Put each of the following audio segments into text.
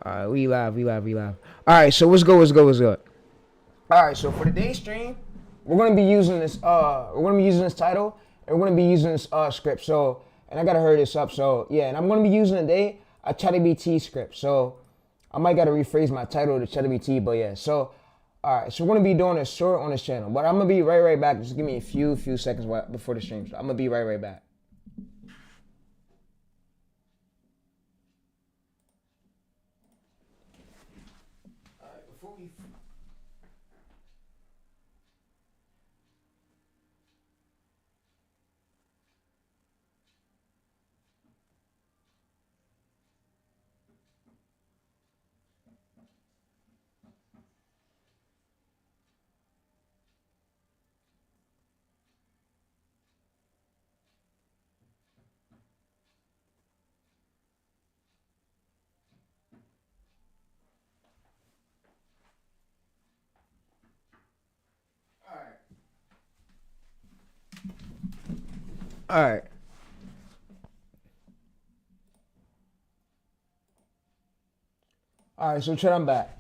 Alright, we live, we live, we live. Alright, so what's good, what's good, what's good? Alright, so for today's stream, we're gonna be using this title, and we're gonna be using this script. So, and I gotta hurry this up, so yeah, and I'm gonna be using today a ChatGPT script. So I might gotta rephrase my title to ChatGPT, but yeah, so alright, so we're gonna be doing a short on this channel. But I'm gonna be right back. Just give me a few seconds before the stream. So I'm gonna be right back. Alright. Alright, so Chet, I'm back.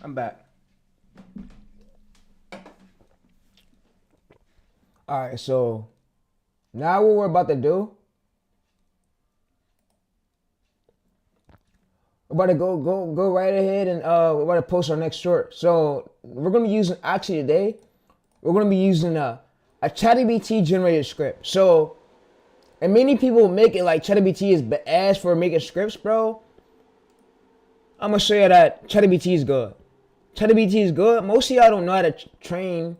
I'm back. Alright, so now what we're about to do, we're about to go right ahead and we're about to post our next short. So we're gonna be using today, we're gonna be using a ChatGPT generated script. So, and many people make it like ChatGPT is ass for making scripts, bro. I'm gonna show you that ChatGPT is good. ChatGPT is good. Most of y'all don't know how to train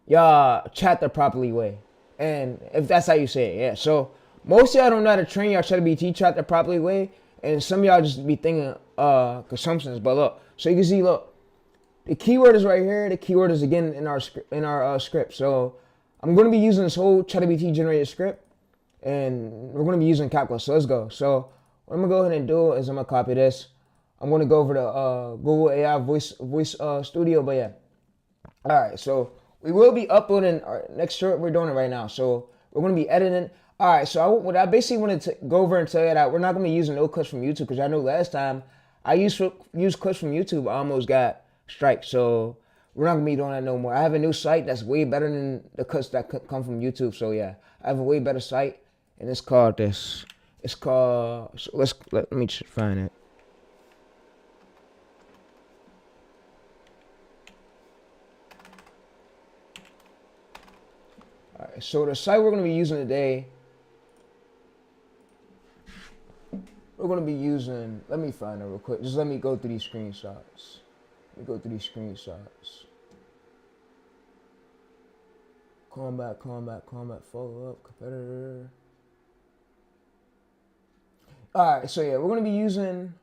y'all chat the properly way. And if that's how you say it, yeah. So most of y'all don't know how to train y'all ChatGPT chat the properly way. And some of y'all just be thinking consumptions. But look, so you can see, look, the keyword is right here. The keyword is again in our script. So I'm going to be using this whole ChatGPT generated script, and we're going to be using CapCut. So let's go. So what I'm going to go ahead and do is I'm going to copy this. I'm going to go over to Google AI Voice Studio. But yeah, all right. So we will be uploading our next short. We're doing it right now. So we're going to be editing. All right. So what I basically wanted to go over and tell you that we're not going to be using no clips from YouTube, because I know last time I used clips from YouTube, I almost got strike. So we're not gonna be doing that no more. I have a new site that's way better than the cuts that come from YouTube. So yeah, I have a way better site, and it's called this. It's called. So let me find it. All right. So the site we're gonna be using today, we're gonna be using. Let me find it real quick. Just let me go through these screenshots. Let me go through these screenshots. Combat, follow up, competitor. Alright, so yeah, we're gonna be using.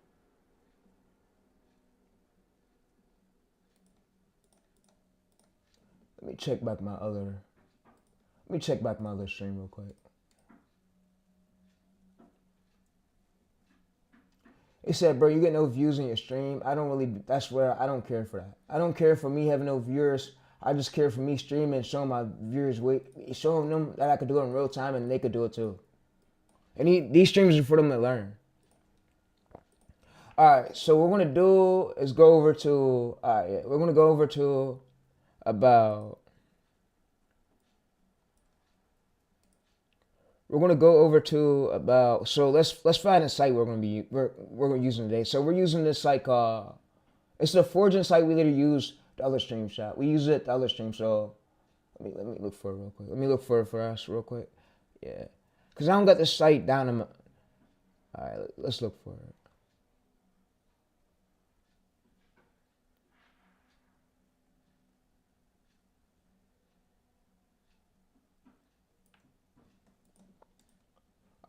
Let me check back my other stream real quick. It said, bro, you get no views in your stream. That's where I don't care for that. I don't care for me having no viewers. I just care for me streaming and showing my viewers, showing them that I could do it in real time and they could do it too. And these streams are for them to learn. Alright, so what we're going to do is go over to, we're going to go over to about, so let's find a site we're going to using today. So we're using this site called, it's the Forging site we literally use the other stream shot. We use it the other stream, so let me look for it real quick. Let me look for it for us real quick. Yeah. Because I don't got the site down in my, alright, let's look for it.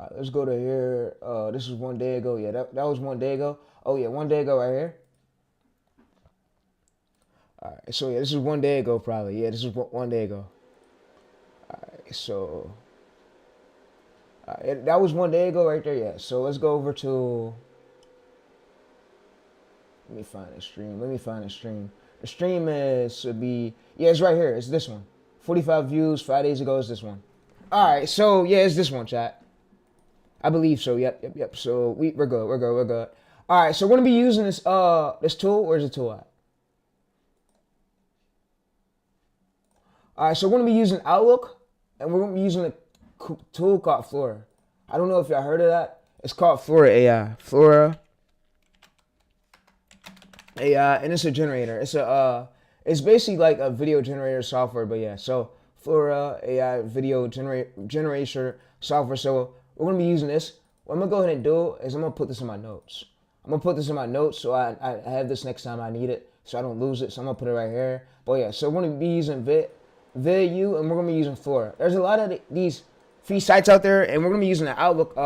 Alright, let's go to here. This is 1 day ago. Yeah, that was 1 day ago. Oh yeah, 1 day ago right here. Alright, so yeah, this is 1 day ago probably. Yeah, this is 1 day ago. Alright, so that was 1 day ago right there. Yeah, so let's go over to. Let me find a stream. The stream should be, yeah, it's right here. It's this one. 45 views 5 days ago is this one. Alright, so yeah, it's this one, chat. I believe so. Yep. So we're good. All All right, so we're gonna be using this tool. Where's the tool at? All right, so we're gonna be using Outlook, and we're gonna be using a tool called Flora. I don't know if y'all heard of that. It's called Flora AI. Flora AI, and it's a generator. It's basically like a video generator software, but yeah. So Flora AI video generation software. So we're gonna be using this. What I'm gonna go ahead and do is I'm gonna put this in my notes. I'm gonna put this in my notes so I have this next time I need it, so I don't lose it. So I'm gonna put it right here. But yeah, so we're gonna be using VidU, and we're gonna be using Flora. There's a lot of these free sites out there, and we're gonna be using the Outlook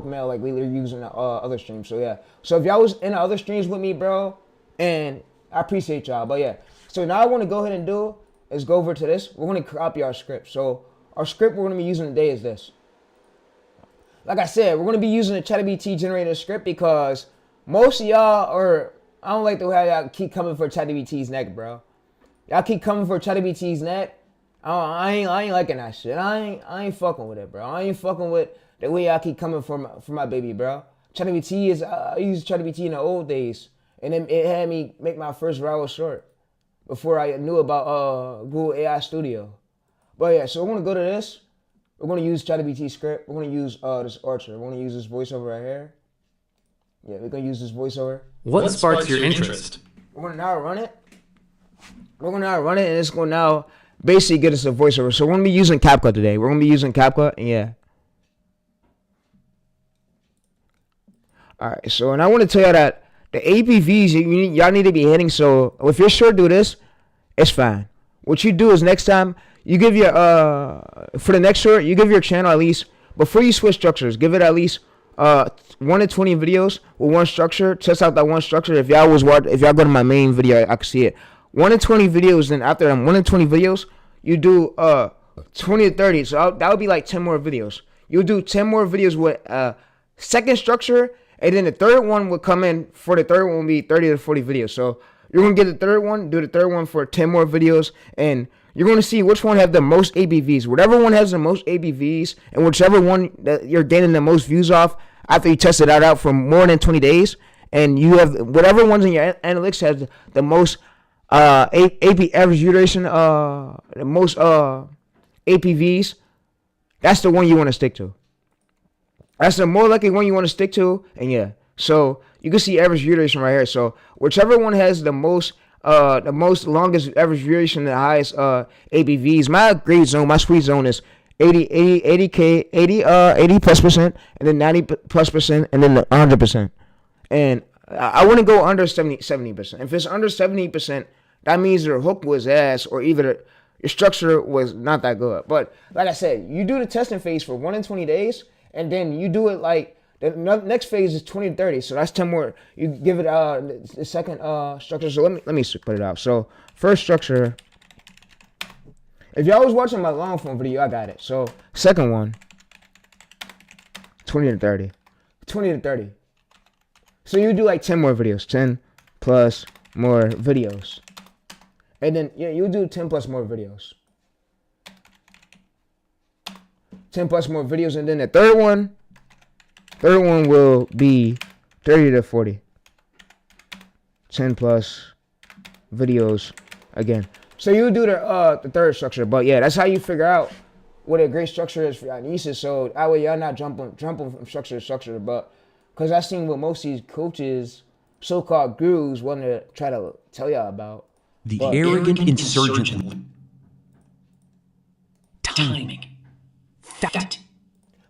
Mail like we were using the other streams. So yeah, so if y'all was in the other streams with me, bro, and I appreciate y'all. But yeah, so now I want to go ahead and do is go over to this. We're gonna copy our script. So our script we're gonna be using today is this. Like I said, we're gonna be using the ChatGPT generated script because most of y'all are. I don't like the way y'all keep coming for ChatGPT's neck, bro. Y'all keep coming for ChatGPT's neck. I ain't liking that shit. I ain't fucking with it, bro. I ain't fucking with the way y'all keep coming for my baby, bro. ChatGPT is I used ChatGPT in the old days, and it had me make my first viral short before I knew about Google AI Studio. But yeah, so we're gonna go to this. We're gonna use ChatGPT script. We're gonna use this Archer. We're gonna use this voiceover right here. Yeah, we're gonna use this voiceover. What sparks your interest? We're gonna now run it. We're gonna now run it, and it's gonna now basically get us a voiceover. So we're gonna be using CapCut today. We're gonna be using CapCut, and yeah. All right. So, and I want to tell you that the APVs y'all need to be hitting. So if you're sure do this, it's fine. What you do is next time you give your for the next short, you give your channel at least before you switch structures, give it at least 1 to 20 videos with one structure. Test out that one structure. If y'all go to my main video, I can see it. 1 to 20 videos. Then after 1 to 20 videos, you do 20 to 30. So that would be like 10 more videos. You'll do 10 more videos with second structure, and then the third one will come in. For the third one will be 30 to 40 videos. So you're gonna get the third one, do the third one for 10 more videos, and you're gonna see which one have the most ABVs. Whatever one has the most ABVs, and whichever one that you're gaining the most views off after you test it out for more than 20 days, and you have whatever ones in your analytics has the most AP average duration, the most APVs, that's the one you want to stick to. That's the more likely one you want to stick to, and yeah. So you can see average duration right here. So whichever one has the most longest average duration, the highest ABVs. My grade zone, my sweet zone is 80 plus percent, and then 90 plus percent, and then 100%. And I wouldn't go under 70%. If it's under 70%, that means your hook was ass, or either your structure was not that good. But like I said, you do the testing phase for 1 in 20 days, and then you do it like the next phase is 20 to 30. So that's 10 more. You give it the second structure. So let me put it out. So first structure. If y'all was watching my long form video, I got it. So second one, 20 to 30. 20 to 30. So you do like 10 more videos. 10 plus more videos. And then, yeah, you do 10 plus more videos. 10 plus more videos. And then the third one will be 30 to 40. 10 plus videos again. So you do the third structure. But yeah, that's how you figure out what a great structure is for y'all nieces. So that way y'all not jumping from structure to structure. But because I seen what most of these coaches, so-called gurus, want to try to tell y'all about. The arrogant insurgent. Timing. Fact.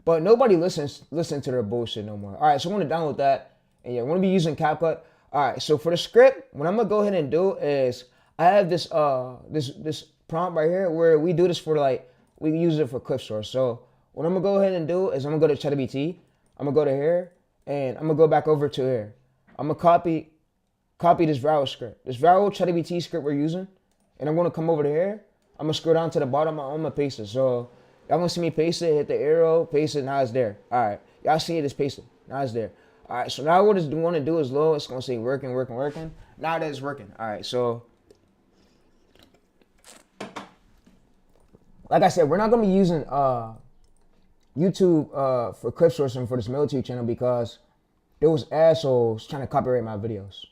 But nobody listens to their bullshit no more. All right, so I'm going to download that. And yeah, we're going to be using CapCut. All right, so for the script, what I'm going to go ahead and do is I have this this prompt right here where we do this for we use it for clip source. So what I'm going to go ahead and do is I'm going to go to ChatGPT. I'm going to go to here, and I'm going to go back over to here. I'm going to copy this viral script. This viral ChatGPT script we're using. And I'm going to come over to here. I'm going to scroll down to the bottom. I'm going to paste it. So y'all going to see me paste it, hit the arrow, paste it, now it's there. All right. Y'all see it, it's pasted. Now it's there. All right. So now what it's going to do is low. It's going to say working. Now that it's working. All right. So like I said, we're not going to be using YouTube for clip sourcing for this military channel because there was assholes trying to copyright my videos.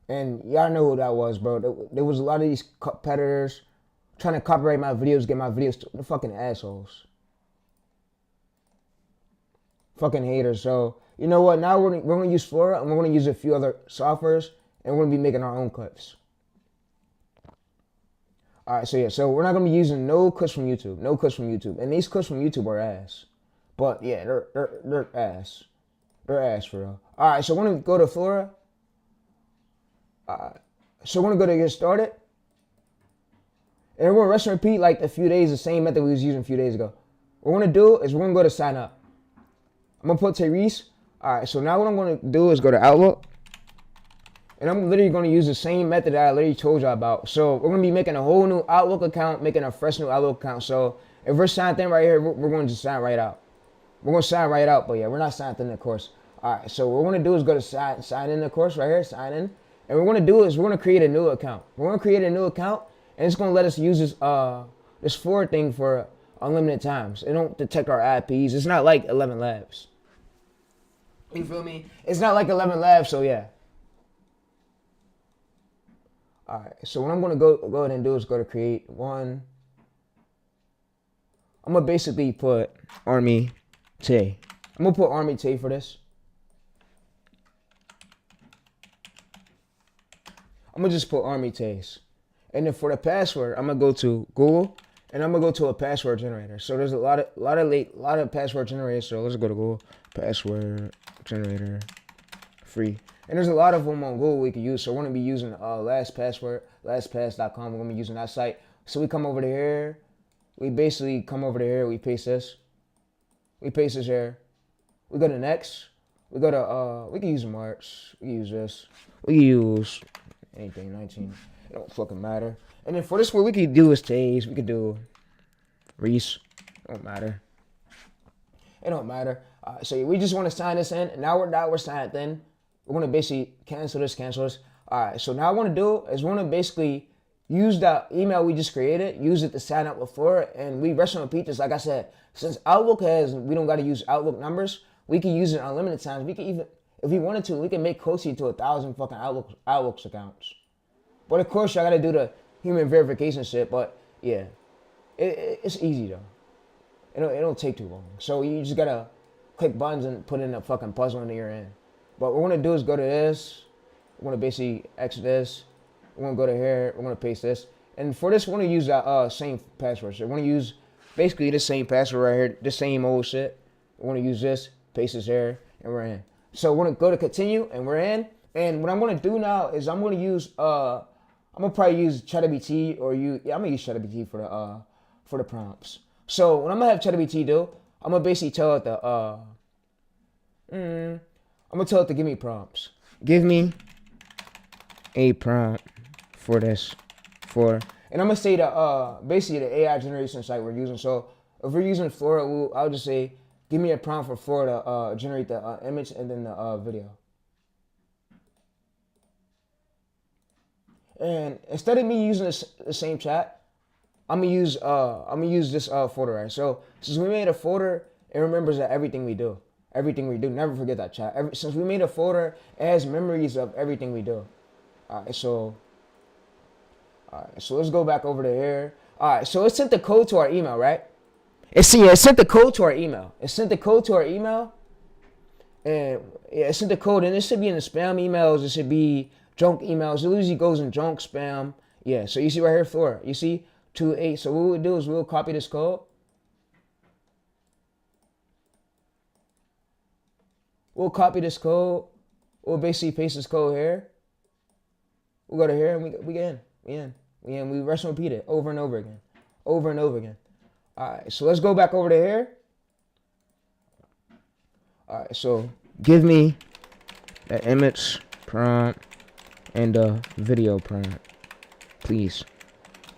And y'all know who that was, bro. There was a lot of these competitors trying to copyright my videos, get my videos to the fucking assholes. Fucking haters. So, you know what? Now we're going to use Flora, and we're going to use a few other softwares, and we're going to be making our own clips. Alright, so yeah, so we're not going to be using no clips from YouTube. No clips from YouTube. And these clips from YouTube are ass. But yeah, they're ass. They're ass for real. Alright, so we're going to go to Flora. So we're going to go to get started. And we're going to rest and repeat like a few days, the same method we was using a few days ago. What we're going to do is we're going to go to sign up. I'm going to put Tyrese. Alright, so now what I'm going to do is go to Outlook. And I'm literally going to use the same method that I literally told y'all about. So we're going to be making a whole new Outlook account, making a fresh new Outlook account. So if we're signed in right here, we're going to just sign right out. We're going to sign right out, but yeah, we're not signed in the course. Alright, so what we're going to do is go to sign in the course right here, sign in. And what we're going to do is we're going to create a new account. We're going to create a new account, and it's going to let us use this Flora thing for unlimited times. It don't detect our IPs. It's not like 11 Labs. You feel me? It's not like 11 Labs, so yeah. Alright, so what I'm going to go ahead and do is go to create one. I'm going to basically put Army Tay. I'm going to put Army Tay for this. I'm gonna just put Army Tays. And then for the password, I'm gonna go to Google and I'm gonna go to a password generator. So there's a lot of password generators. So let's go to Google password generator free. And there's a lot of them on Google we can use. So we're gonna be using LastPass.com. We're gonna be using that site. So we come over to here. We basically come over to here. We paste this. We paste this here. We go to next. We go to we can use March. We can use this. We can use anything 19. It don't fucking matter. And then for this one, we could do is Taze. We could do Reese. It don't matter. It don't matter. So we just want to sign this in. And now we're signed in. We're gonna basically cancel this. All right. So now what I want to do is we're gonna basically use that email we just created. Use it to sign up with Flora. And we rest and repeat this. Like I said, since Outlook we don't got to use Outlook numbers. We can use it unlimited times. We can even, if we wanted to, we can make Coachy to 1,000 fucking Outlooks accounts. But of course, y'all gotta do the human verification shit. But yeah, it's easy though. It don't take too long. So you just gotta click buttons and put in a fucking puzzle into your end. But what we're gonna do is go to this. We're gonna basically exit this. We're gonna go to here. We're gonna paste this. And for this, we're gonna use that same password. So we're gonna use basically the same password right here, the same old shit. We're gonna use this, paste this here, and we're in. So we're gonna go to continue, and we're in. And what I'm gonna do now is I'm gonna use I'm gonna probably use ChatGPT I'm gonna use ChatGPT for the prompts. So what I'm gonna have ChatGPT do, I'm gonna basically tell it to give me prompts. Give me a prompt for this, and I'm gonna say that basically the AI generation site we're using. So if we're using Flora, I'll just say, give me a prompt for Flora to generate the image and then the video. And instead of me using the same chat, I'm gonna use this folder, right? So since we made a folder, it remembers that everything we do. Never forget that chat. Since we made a folder, it has memories of everything we do. Alright, so let's go back over to here. Alright, so it sent the code to our email, right? It sent the code to our email. And yeah, it sent the code, and it should be in the spam emails. It should be junk emails. It usually goes in junk, spam. Yeah, so you see right here, Flora. You see 2.8. So what we'll do is we'll copy this code. We'll basically paste this code here. We'll go to here and we get in. We rest and repeat it over and over again. Alright, so let's go back over to here. Alright, so give me the image prompt and the video prompt, please.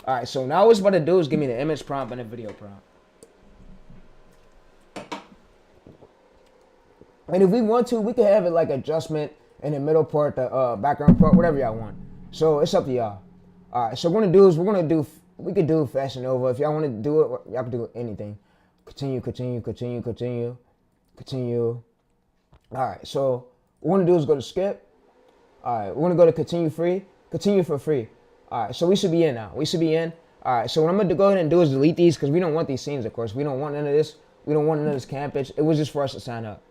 Alright, so now what it's about to do is give me the image prompt and the video prompt. And if we want to, we can have it like adjustment in the middle part, the background part, whatever y'all want. So it's up to y'all. Alright, so what we're gonna do is we could do Fashion Nova. If y'all want to do it, y'all can do anything. Continue. All right, so what we're gonna do is go to skip. All right, we're gonna go to continue for free. All right, so we should be in now. We should be in. All right, so what I'm gonna go ahead and do is delete these because we don't want these scenes, of course. We don't want none of this. We don't want none of this campage. It was just for us to sign up.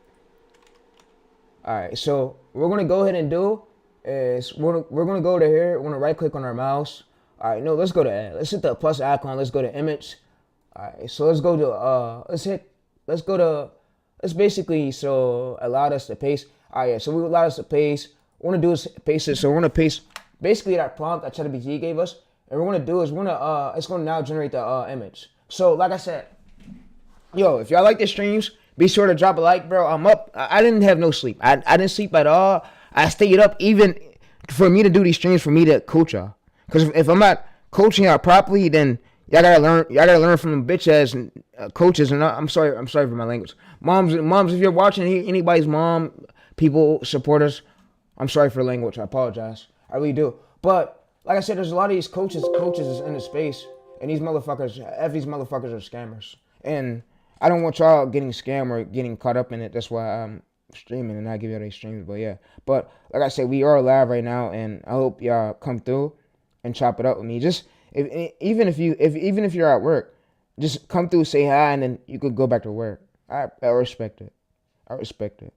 All right, so what we're gonna go ahead and do is we're gonna go to here. We're gonna right click on our mouse. All right, no, let's go to let's hit the plus icon. Let's go to image. All right, so let's go to let's basically so allowed us to paste. All right, yeah, so we allowed us to paste. What we're gonna do is paste it. So we're gonna paste basically that prompt that ChatGPT gave us, and what we're gonna do is we're gonna it's gonna now generate the image. So like I said, yo, if y'all like the streams, be sure to drop a like, bro. I'm up. I didn't have no sleep. I didn't sleep at all. I stayed up even for me to do these streams, for me to coach y'all. Because if I'm not coaching y'all properly, then y'all gotta learn. Y'all gotta learn from them bitch ass coaches. And I'm sorry for my language. Moms, if you're watching, anybody's mom, people, supporters, I'm sorry for language. I apologize. I really do. But like I said, there's a lot of these coaches is in the space, and these motherfuckers are scammers. And I don't want y'all getting scammed or getting caught up in it. That's why I'm streaming and not give y'all these streams. But yeah. But like I said, we are live right now, and I hope y'all come through and chop it up with me. Just even if you're at work, just come through, say hi, and then you could go back to work. I respect it. I respect it.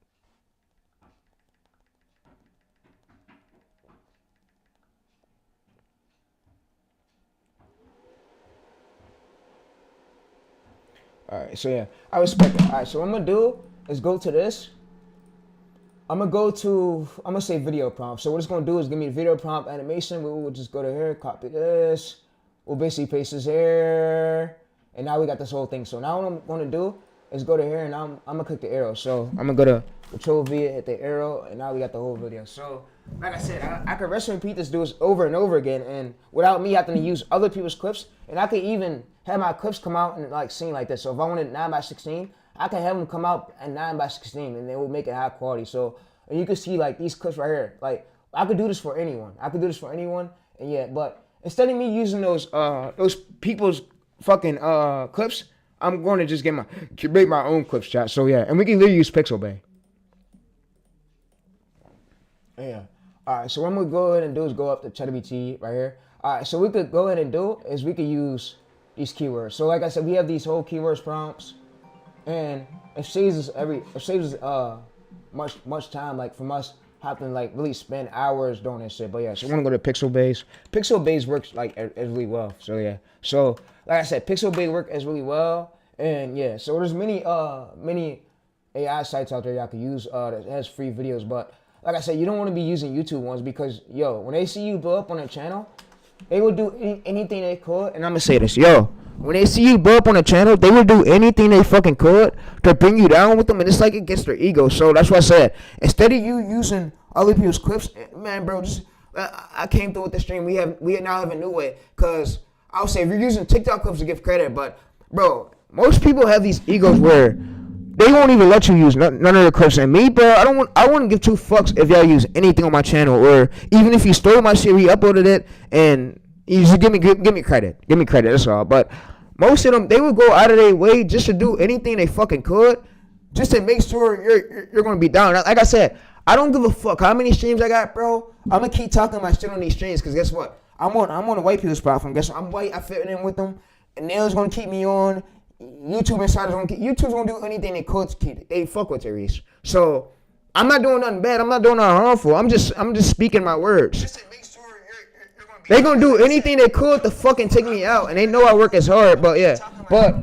All right, so yeah, I respect it. All right, so what I'm gonna do is go to this. I'm gonna say video prompt. So what it's gonna do is give me a video prompt animation. We'll just go to here, copy this. We'll basically paste this here, and now we got this whole thing. So now what I'm gonna do is go to here, and I'm gonna click the arrow. So I'm gonna go to Control V, hit the arrow, and now we got the whole video. So like I said, I could rest and repeat this dude over and over again, and without me having to use other people's clips, and I could even have my clips come out and like scene like this. So if I wanted 9x16, I can have them come out at 9x16, and they will make it high quality. So and you can see like these clips right here. Like I could do this for anyone. And yeah, but instead of me using those people's fucking clips, I'm going to just create my own clips, chat. So yeah, and we can literally use Pixabay. Yeah. All right. So what I'm gonna go ahead and do is go up to ChatGPT right here. All right. So we could go ahead and do is we could use these keywords. So like I said, we have these whole keywords prompts, and it saves us much time, like from us having to like really spend hours doing this shit. But yeah, so we're gonna go to Pixabay. Pixabay works like as really well. So yeah. So like I said, Pixabay work as really well, and yeah. So there's many AI sites out there y'all can use that has free videos, but like I said, you don't want to be using YouTube ones because yo, when they see you blow up on a channel, they will do anything they could. And I'm gonna say this, yo. When they see you blow up on a channel, they will do anything they fucking could to bring you down with them, and it's like it gets their ego. So that's what I said. Instead of you using other people's clips, man, bro, just I came through with the stream. We now have a new way, cause I'll say if you're using TikTok clips to give credit, but bro, most people have these egos where they won't even let you use none of the clips. And me, bro, I wouldn't give two fucks if y'all use anything on my channel, or even if you stole my shit, re-uploaded it, and you just give me credit. Give me credit, that's all. But most of them, they would go out of their way just to do anything they fucking could, just to make sure you're gonna be down. Like I said, I don't give a fuck how many streams I got, bro. I'm gonna keep talking my shit on these streams, cause guess what? I'm on a white people's platform. Guess what? I'm white. I fit in with them, and Nail's gonna keep me on. YouTube's gonna do anything they could to keep. They fuck with Therese. So I'm not doing nothing bad. I'm not doing nothing harmful. I'm just speaking my words. Just to make sure you're gonna be. They gonna do anything they could to fucking take me out, and they know I work as hard. But yeah, but.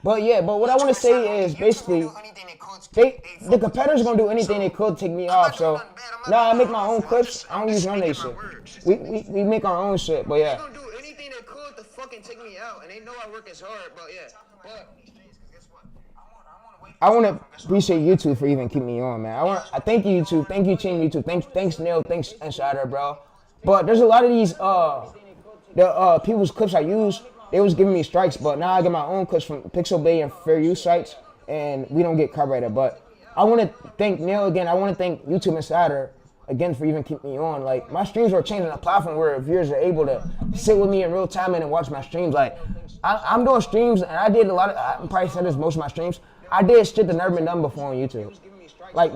But yeah, but what I want to say is basically, the competitors gonna do anything they could to take me off. So now I make my own clips. I don't use none of that shit. We make our own shit. But yeah. They gonna do anything they could to fucking take me out, and they know I work as hard. But yeah, but I want to appreciate YouTube for even keeping me on, man. I thank you, YouTube. Thank you, Team YouTube. Thanks Nail. Thanks Insider, bro. But there's a lot of these people's clips I use. They was giving me strikes, but now I get my own clips from Pixabay and fair use sites, and we don't get copyrighted. But I want to thank Neil again. I want to thank YouTube Insider again for even keeping me on. Like my streams are changing a platform where viewers are able to sit with me in real time and watch my streams. Like I'm doing streams and I did a lot of. I probably said this most of my streams. I did shit that never been done before on YouTube. Like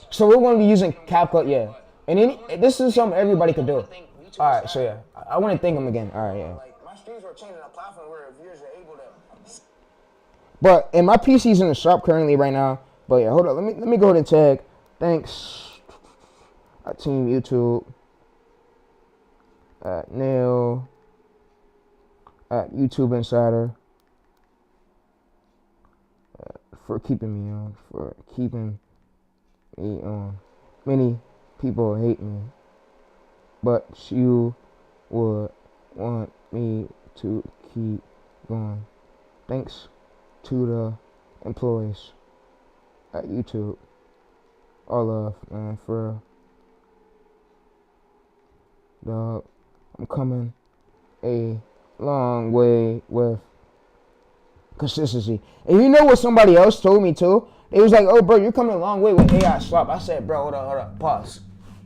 so we're going to be using CapCut, yeah. And this is something everybody could do. All right, so yeah, I want to thank him again. All right, yeah. My streams are changing a platform where viewers are able to. But and my PC's in the shop currently right now. But yeah, hold on. Let me go ahead and tag. Thanks, Team YouTube. Neil. YouTube Insider. For keeping me on. For keeping me on. Many people hate me, but you would want me to keep going. Thanks to the employees at YouTube. All love, man, for dog. I'm coming a long way with consistency. And you know what somebody else told me too? It was like, oh, bro, you're coming a long way with AI swap. I said, bro, hold up, pause.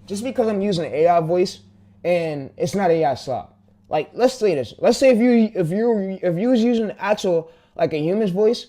Just because I'm using an AI voice and it's not AI swap. Like, let's say this. Let's say if you was using actual like a human's voice,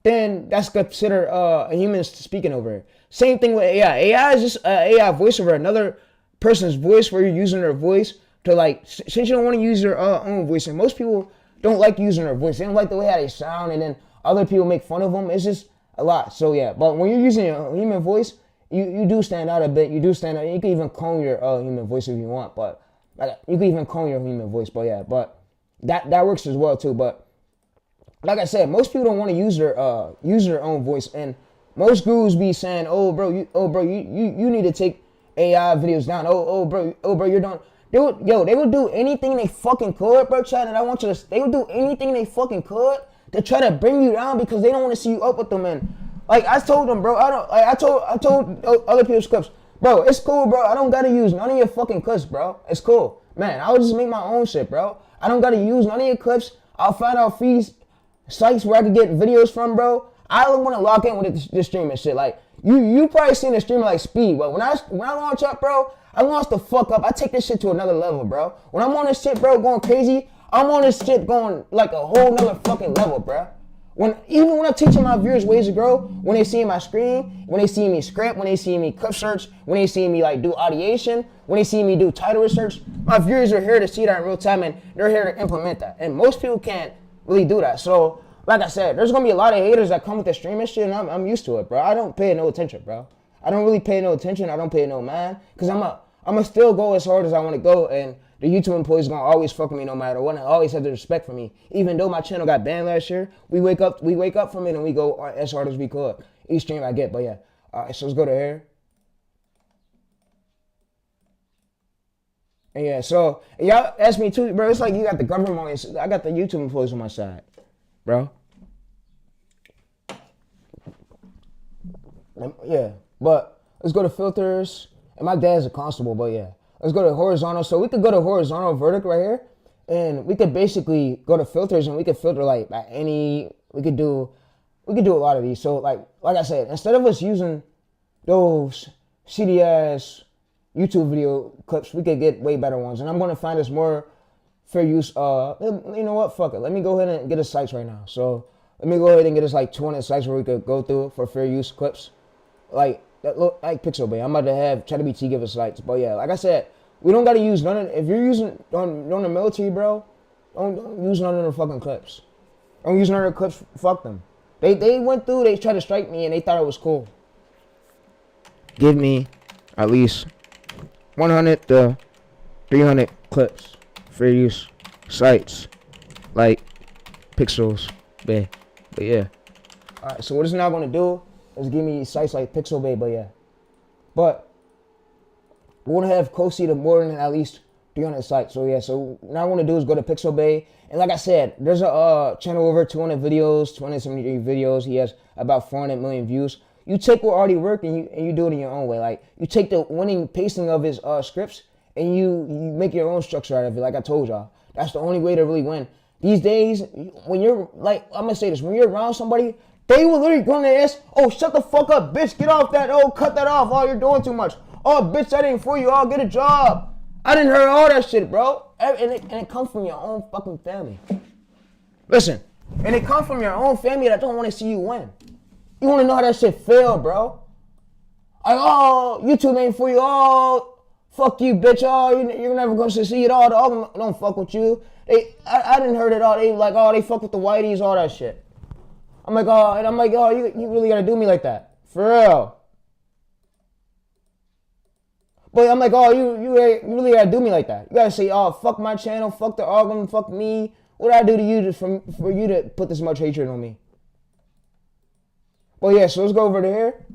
then that's considered a human speaking over it. Same thing with AI. AI is just AI voice over another person's voice where you're using their voice to like, since you don't want to use your own voice, and most people don't like using their voice. They don't like the way how they sound, and then other people make fun of them. It's just a lot. So yeah, but when you're using a human voice, you do stand out a bit. You do stand out. You can even clone your human voice if you want, but like, you can even clone your human voice. But yeah, but that works as well too. But like I said, most people don't want to use their own voice, and most gurus be saying, "Oh, bro, you need to take AI videos down. Oh, bro, you're done." They would do anything they fucking could, bro, Chad. And I want you to. They would do anything they fucking could to try to bring you down because they don't want to see you up with them. And like I told them, bro, I told other people's clips, bro, it's cool, bro. I don't gotta use none of your fucking clips, bro. It's cool, man. I would just make my own shit, bro. I don't gotta use none of your clips. I'll find out free sites where I can get videos from, bro. I don't want to lock in with this streaming shit. Like you probably seen a streamer like Speed, but when I launch up, bro, I launch the fuck up. I take this shit to another level, bro. When I'm on this shit, bro, going crazy, I'm on this shit going like a whole nother fucking level, bro. Even when I'm teaching my viewers ways to grow, when they see my screen, when they see me script, when they see me clip search, when they see me like do audiation, when they see me do title research, my viewers are here to see that in real time and they're here to implement that. And most people can't really do that. So, like I said, there's gonna be a lot of haters that come with the streaming shit, and I'm used to it, bro. I don't pay no attention, bro. I don't really pay no attention. I don't pay no mind, cause I'ma still go as hard as I want to go, and the YouTube employees gonna always fuck with me no matter what, and always have the respect for me. Even though my channel got banned last year, we wake up from it and we go as hard as we could. Each stream I get, but yeah. All right, so let's go to here. And yeah, so y'all ask me too, bro. It's like you got the government on your, I got the YouTube employees on my side, bro. Yeah, but let's go to filters. And my dad's a constable, but yeah. Let's go to horizontal. So we could go to horizontal, vertical right here. And we could basically go to filters and we could filter like by any, we could do a lot of these. So like I said, instead of us using those CDS YouTube video clips, we could get way better ones. And I'm going to find us more fair use. You know what? Fuck it. Let me go ahead and get us sites right now. So let me go ahead and get us like 200 sites where we could go through for fair use clips. Like Pixabay. I'm about to have ChatGPT give us sites. But yeah, like I said, we don't got to use none of, if you're using on the military, bro, don't use none of the fucking clips. Don't use none of the clips. Fuck them. They went through, they tried to strike me and they thought it was cool. Give me at least 100 to 300 clips for use sites like Pixels Bay. But yeah. Alright, so what it's now gonna do is give me sites like Pixel Bay, but yeah. But we're gonna have Kosi to more than at least 300 sites. So yeah, so now what I'm gonna do is go to Pixel Bay. And like I said, there's a channel over 200 videos, 273 videos. He has about 400 million views. You take what already worked and you do it in your own way. Like you take the winning pasting of his scripts and you make your own structure out of it. Like I told y'all, that's the only way to really win. These days, when you're like, I'm gonna say this, when you're around somebody They were literally going to ask, oh, shut the fuck up, bitch, get off that, oh, cut that off, oh, you're doing too much. Oh, bitch, that ain't for you, oh, get a job. I didn't hear all that shit, bro. And it comes from your own fucking family. Listen, and it comes from your own family that don't want to see you win. You want to know how that shit feel, bro. Like, oh, YouTube ain't for you, oh, fuck you, bitch, oh, you're never going to succeed, oh, the album don't fuck with you. I didn't heard it all, they like, oh, they fuck with the whiteys, all that shit. I'm like, oh, you really gotta do me like that. For real. But I'm like, oh, you really gotta do me like that. You gotta say, oh, fuck my channel, fuck the album, fuck me. What did I do to you for you to put this much hatred on me? Well, yeah, so let's go over to here.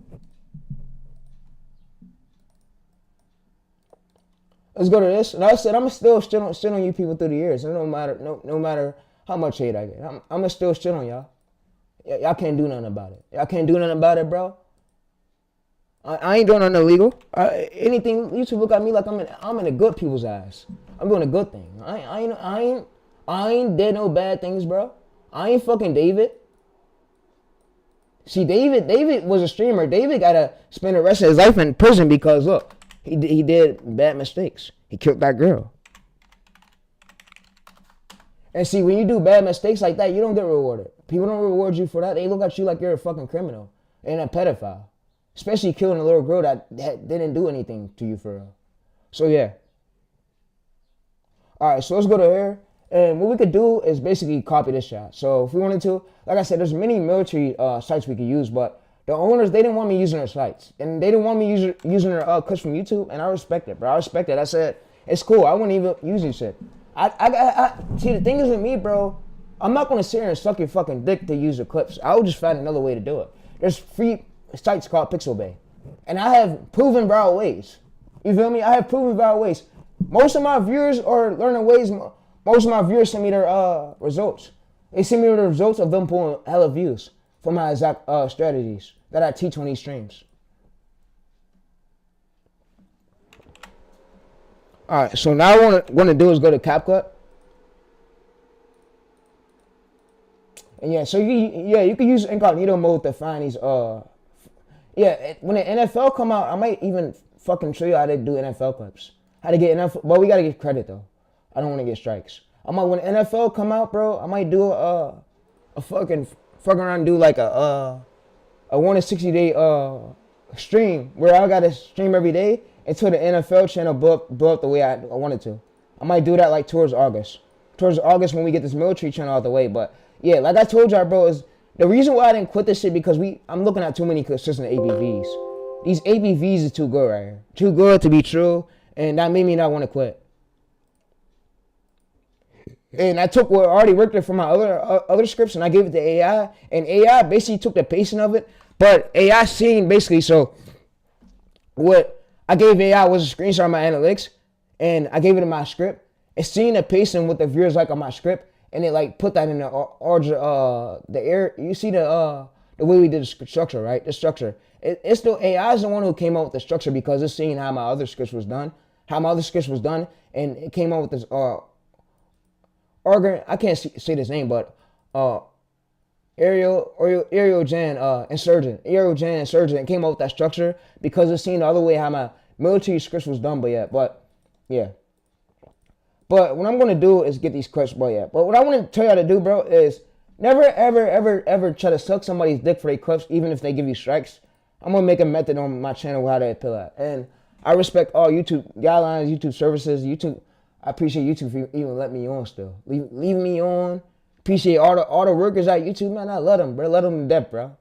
Let's go to this. And I said, I'm still shit on you people through the years. No matter how much hate I get. I'm gonna still shit on y'all. Y'all can't do nothing about it. Y'all can't do nothing about it, bro. I ain't doing nothing illegal. Anything, YouTube look at me like I'm in the good people's eyes. I'm doing a good thing. I ain't did no bad things, bro. I ain't fucking David. See, David was a streamer. David gotta spend the rest of his life in prison because look, he did bad mistakes. He killed that girl. And see, when you do bad mistakes like that, you don't get rewarded. People don't reward you for that. They look at you like you're a fucking criminal and a pedophile. Especially killing a little girl that didn't do anything to you for real. So yeah. Alright, so let's go to here. And what we could do is basically copy this shot. So if we wanted to, like I said, there's many military sites we could use, but the owners, they didn't want me using their sites. And they didn't want me using their clips from YouTube, and I respect it, bro. I respect it. I said, it's cool. I wouldn't even use this shit. See, the thing is with me, bro, I'm not going to sit here and suck your fucking dick to use the clips. I would just find another way to do it. There's free sites called Pixabay. And I have proven viral ways. You feel me? I have proven viral ways. Most of my viewers are learning ways. Most of my viewers send me their results. They send me the results of them pulling hella views for my exact strategies that I teach on these streams. Alright, so now what I'm going to do is go to CapCut. And yeah, so you can use incognito mode to find these when the NFL come out, I might even fucking show you how to do NFL clips. How to get NFL, but we gotta get credit though. I don't want to get strikes. When the NFL come out, bro, I might do a fucking around and do like a 1 to 60 day stream where I gotta stream every day until the NFL channel blow up the way I wanted to. I might do that like towards August when we get this military channel out the way. But yeah, like I told y'all, bro, is the reason why I didn't quit this shit because I'm looking at too many consistent ABVs. These ABVs is too good right here. Too good to be true, and that made me not want to quit. And I took what already worked there from my other scripts and I gave it to AI, and AI basically took the pacing of it, but AI seen basically, so what I gave AI was a screenshot of my analytics, and I gave it in my script. It's seeing the pacing what the viewers like on my script, and it like put that in the order, the air. You see the way we did the structure, right? The structure. It's still AI is the one who came up with the structure because it's seeing how my other scripts was done, and it came up with this organ. I can't say this name, but Ariel Jan Insurgent. Ariel Jan Insurgent came up with that structure because it's seen the other way how my military scripts was done, but yeah. But what I'm gonna do is get these clips, but what I want to tell y'all to do, bro, is never ever try to suck somebody's dick for their clips, even if they give you strikes. I'm gonna make a method on my channel how to appeal that, and I respect all YouTube guidelines, YouTube services, YouTube. I appreciate YouTube for even letting me on still, leaving me on. Appreciate all the workers at YouTube, man. I love them, bro. Let them to death, bro.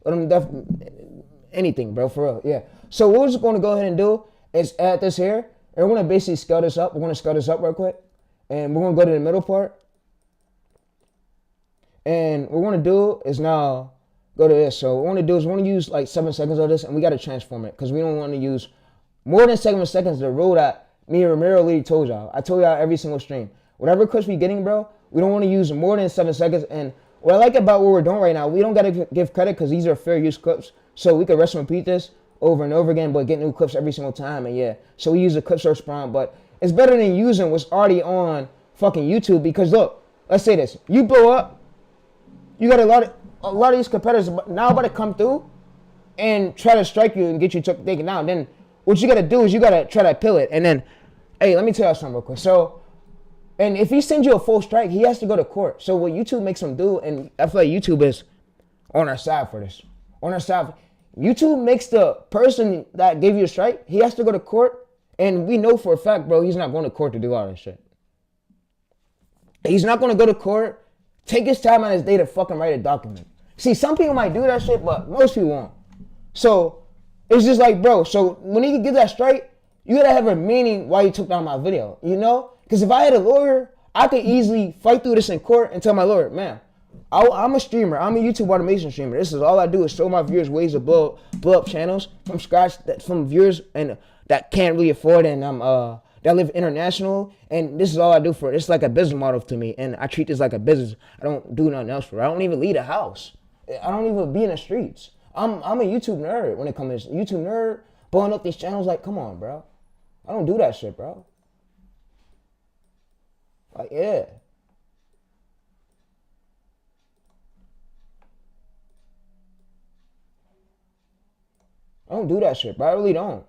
Let them to death. Anything, bro, for real. Yeah. So what we're just gonna go ahead and do is add this here. And we're going to basically scale this up. We're going to scale this up real quick. And we're going to go to the middle part. And what we're going to do is now go to this. So what we're going to do is we're going to use like 7 seconds of this. And we got to transform it. Because we don't want to use more than 7 seconds. The rule that me and Ramiro Lee told y'all. I told y'all every single stream. Whatever clips we getting, bro, we don't want to use more than 7 seconds. And what I like about what we're doing right now, we don't got to give credit because these are fair use clips. So we can rest and repeat this over and over again, but get new clips every single time. And yeah, so we use a clip search prompt, but it's better than using what's already on fucking YouTube. Because look, let's say this, you blow up, you got a lot of, a lot of these competitors now about to come through and try to strike you and get you taken down. Then what you gotta do is you gotta try to appeal it. And then, hey, let me tell you something real quick. So, and if he sends you a full strike, he has to go to court. So what YouTube makes him do, and I feel like YouTube is on our side for this. On our side, YouTube makes the person that gave you a strike, he has to go to court. And we know for a fact, bro, he's not going to court to do all this shit. He's not going to go to court, take his time on his day to fucking write a document. See, some people might do that shit, but most people won't. So it's just like, bro, so when he can get that straight, you gotta have a meaning why you took down my video, you know? Because if I had a lawyer, I could easily fight through this in court and tell my lawyer, man, I'm a streamer. I'm a YouTube automation streamer. This is all I do is show my viewers ways to blow up channels from scratch, from viewers and that can't really afford, and that live international, and this is all I do for it. It's like a business model to me, and I treat this like a business. I don't do nothing else for it. I don't even leave a house. I don't even be in the streets. I'm a YouTube nerd when it comes to this. YouTube nerd, blowing up these channels. Like, come on, bro. I don't do that shit, bro. Like, yeah. I don't do that shit, bro. I really don't.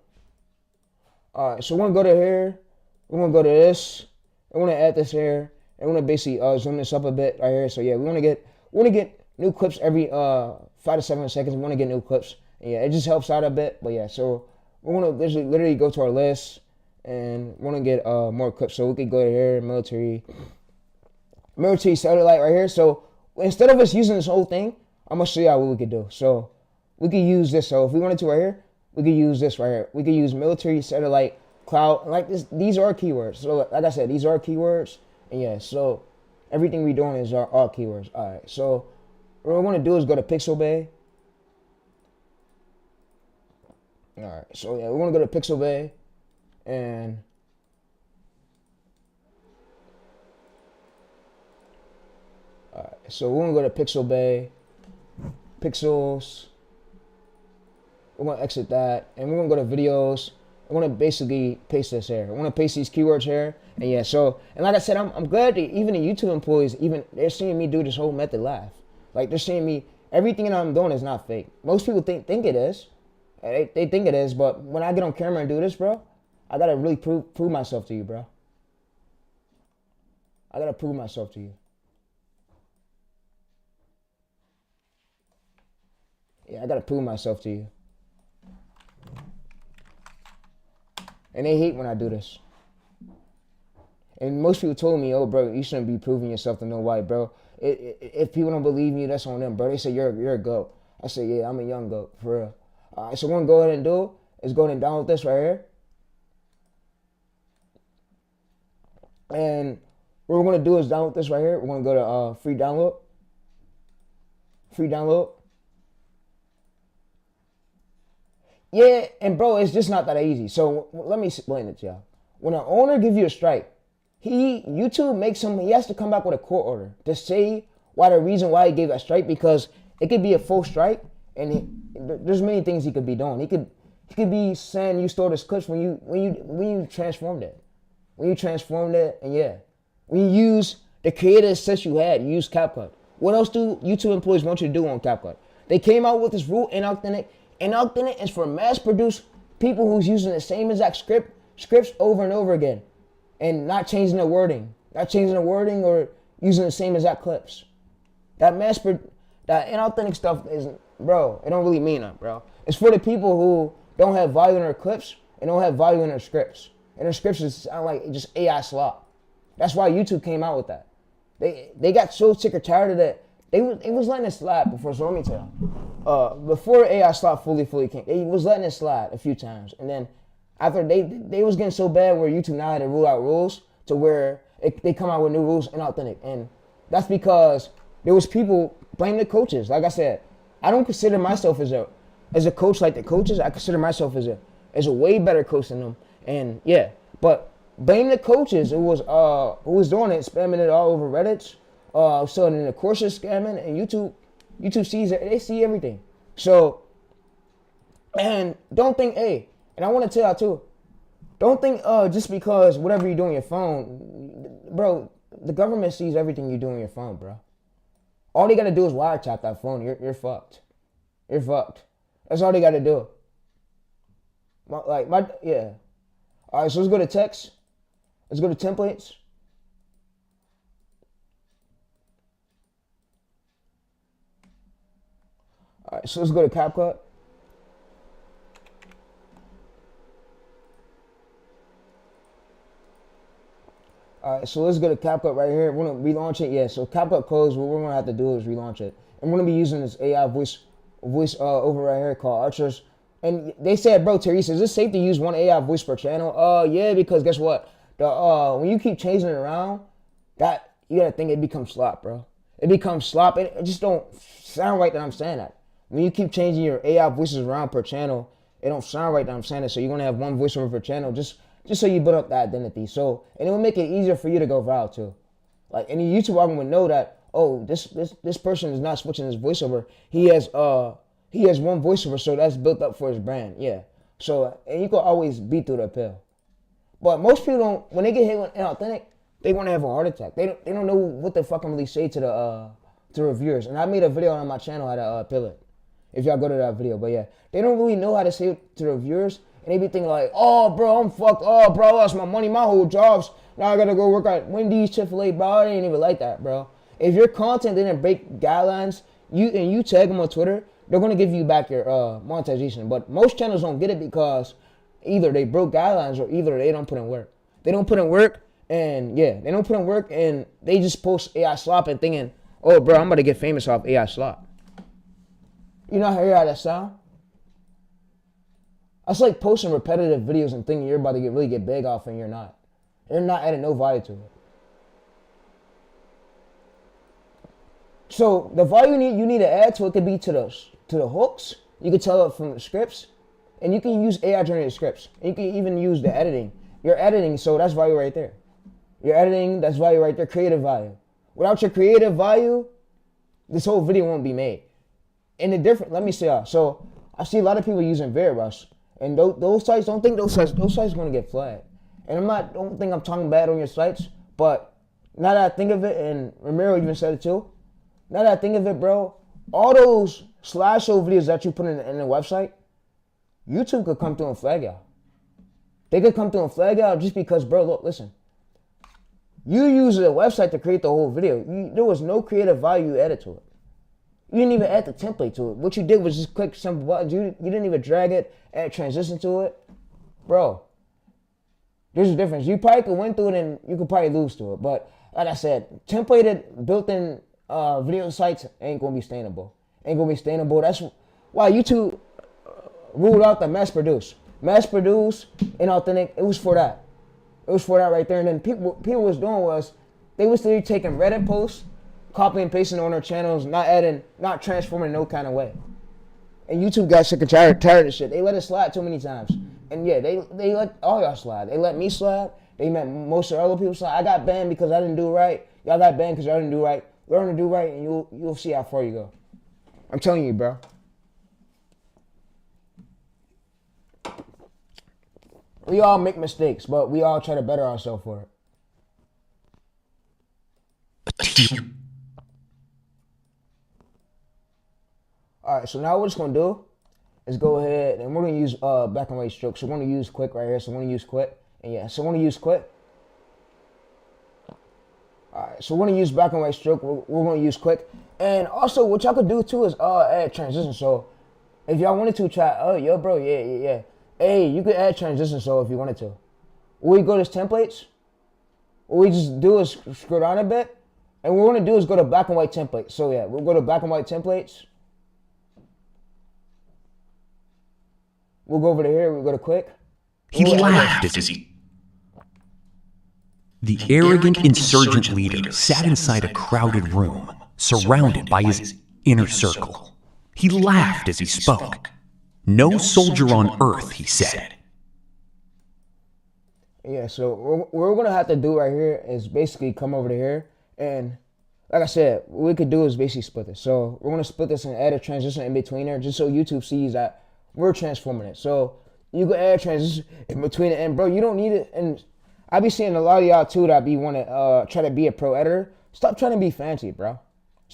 All right, so we're gonna go to here. We're gonna go to this. I want to add this here. I want to basically zoom this up a bit right here. So yeah, we want to get new clips every 5 to 7 seconds. We want to get new clips. And yeah, it just helps out a bit. But yeah, so we want to literally go to our list and want to get more clips. So we could go to here, military satellite right here. So instead of us using this whole thing, I'm gonna show you what we could do. So we could use this. So if we wanted to right here, we could use this right here. We could use military satellite cloud like this. These are keywords. So like I said, these are keywords. And yeah, so everything we're doing is all keywords. All right. So what we're gonna do is go to Pixabay. All right. So yeah, we're gonna go to Pixabay, and all right. So we're gonna go to Pixabay, pixels. We're gonna exit that, and we're gonna go to videos. I'm gonna basically paste this here. I want to paste these keywords here, and yeah. So, and like I said, I'm glad that even the YouTube employees, even they're seeing me do this whole method live. Like they're seeing me. Everything that I'm doing is not fake. Most people think it is. They think it is, but when I get on camera and do this, bro, I gotta really prove myself to you, bro. I gotta prove myself to you. Yeah, I gotta prove myself to you. And they hate when I do this. And most people told me, oh, bro, you shouldn't be proving yourself to nobody, bro. If people don't believe me, that's on them, bro. They say, you're a goat. I say, yeah, I'm a young goat, for real. All right, so what I'm going to go ahead and do is go ahead and download this right here. And what we're going to do is download this right here. We're going to go to free download. Free download. Yeah, and bro, it's just not that easy. So let me explain it to y'all. When an owner gives you a strike, YouTube makes him, he has to come back with a court order to say the reason why he gave that strike, because it could be a full strike, and there's many things he could be doing. He could be saying you stole this clips when you transformed it. When you transformed it, and yeah. When you use the creative assets you had, you use CapCut. What else do YouTube employees want you to do on CapCut? They came out with this rule, inauthentic. Inauthentic is for mass-produced people who's using the same exact scripts over and over again, and not changing the wording, or using the same exact clips. That inauthentic stuff is, bro, it don't really mean that, bro. It's for the people who don't have value in their clips and don't have value in their scripts. And their scripts sound like just AI slop. That's why YouTube came out with that. They got so sick or tired of that. They was letting it slide before, so let me tell you. Before AI slot fully came, they was letting it slide a few times. And then after they was getting so bad where YouTube now had to rule out rules to where they come out with new rules inauthentic. And that's because there was people blaming the coaches. Like I said, I don't consider myself as a coach like the coaches. I consider myself as a way better coach than them. And yeah, but blame the coaches who was doing it, spamming it all over Reddit. So then the courses scamming, and YouTube sees it. They see everything. So, and don't think, hey, and I want to tell you too, don't think just because whatever you do on your phone, bro, the government sees everything you do on your phone, bro. All they gotta do is wiretap that phone. You're fucked. You're fucked. That's all they gotta do. Yeah. All right, so let's go to text. Let's go to templates. All right, so let's go to CapCut. All right, so let's go to CapCut right here. We're gonna relaunch it. Yeah, so CapCut closed. What we're gonna have to do is relaunch it, and we're gonna be using this AI voice over right here called Archers. And they said, bro, Teresa, is it safe to use one AI voice per channel? Yeah, because guess what? When you keep changing it around, that you gotta think it becomes slop, bro. It becomes slop. It just don't sound right that I'm saying that. When you keep changing your AI voices around per channel, it don't sound right that I'm saying it. So you're gonna have one voiceover per channel, just so you build up that identity. So, and it will make it easier for you to go viral too. Like any YouTube algorithm would know that, oh, this person is not switching his voiceover. He has one voiceover, so that's built up for his brand. Yeah. So, and you can always beat through the pill. But most people don't, when they get hit with inauthentic, they want to have a heart attack. They don't know what the fuck I'm really say to the reviewers. And I made a video on my channel how to pill it. If y'all go to that video, but yeah, they don't really know how to say it to the reviewers, and they be thinking like, oh, bro, I'm fucked. Oh, bro, I lost my money, my whole jobs. Now I gotta go work at Wendy's, Chick-fil-A, bro. It ain't even like that, bro. If your content didn't break guidelines, you tag them on Twitter, they're gonna give you back your monetization. But most channels don't get it because either they broke guidelines or either they don't put in work. They don't put in work, and yeah, they don't put in work, and they just post AI slop and thinking, oh, bro, I'm about to get famous off AI slop. You know how that sound? That's like posting repetitive videos and thinking you're about to really get big off and you're not. You're not adding no value to it. So the value you need to add to it could be to the hooks. You can tell it from the scripts, and you can use AI generated scripts. And you can even use the editing. You're editing, so that's value right there. You're editing, that's value right there. Creative value. Without your creative value, this whole video won't be made. And the different, let me say, so I see a lot of people using VeriRush, and those sites, don't think those sites are gonna get flagged. And don't think I'm talking bad on your sites, but now that I think of it, and Ramiro even said it too, now that I think of it, bro, all those slideshow videos that you put in the website, YouTube could come through and flag y'all. They could come through and flag y'all just because, bro, look, listen. You used the website to create the whole video. There was no creative value added to it. You didn't even add the template to it. What you did was just click simple buttons. You didn't even drag it, add transition to it. Bro, there's a difference. You probably could win through it and you could probably lose to it. But like I said, templated, built-in video sites ain't going to be sustainable. Ain't going to be sustainable. That's why YouTube ruled out the mass produce. Mass produce, inauthentic, it was for that. It was for that right there. And then people was doing was, they was literally taking Reddit posts, copy and pasting on their channels, not transforming in no kind of way. And YouTube got sick and tired of this shit. They let it slide too many times. And yeah, they let all y'all slide. They let me slide. They let most of the other people slide. I got banned because I didn't do right. Y'all got banned because y'all didn't do right. Learn to do right and you'll see how far you go. I'm telling you, bro. We all make mistakes, but we all try to better ourselves for it. All right, so now what we're just gonna do is go ahead and we're gonna use black and white stroke. So we're gonna use quick right here. So we're gonna use quick, and yeah, so we're gonna use quick. All right, so we're gonna use black and white stroke. We're gonna use quick, and also what y'all could do too is add transition. So if y'all wanted to try, oh yo, bro, yeah. Hey, you could add transition. So if you wanted to, we go to templates. What we just do is scroll down a bit, and what we're gonna do is go to black and white templates. So yeah, we'll go to black and white templates. We'll go over to here. We'll go to quick. He laughed as he... The arrogant insurgent leader sat inside a crowded room, surrounded by his inner circle. He laughed as he spoke. No soldier on earth, he said. Yeah, so what we're going to have to do right here is basically come over to here. And like I said, what we could do is basically split this. So we're going to split this and add a transition in between there just so YouTube sees that we're transforming it. So you can add transition in between it. And bro, you don't need it. And I be seeing a lot of y'all too that be want to try to be a pro editor. Stop trying to be fancy, bro.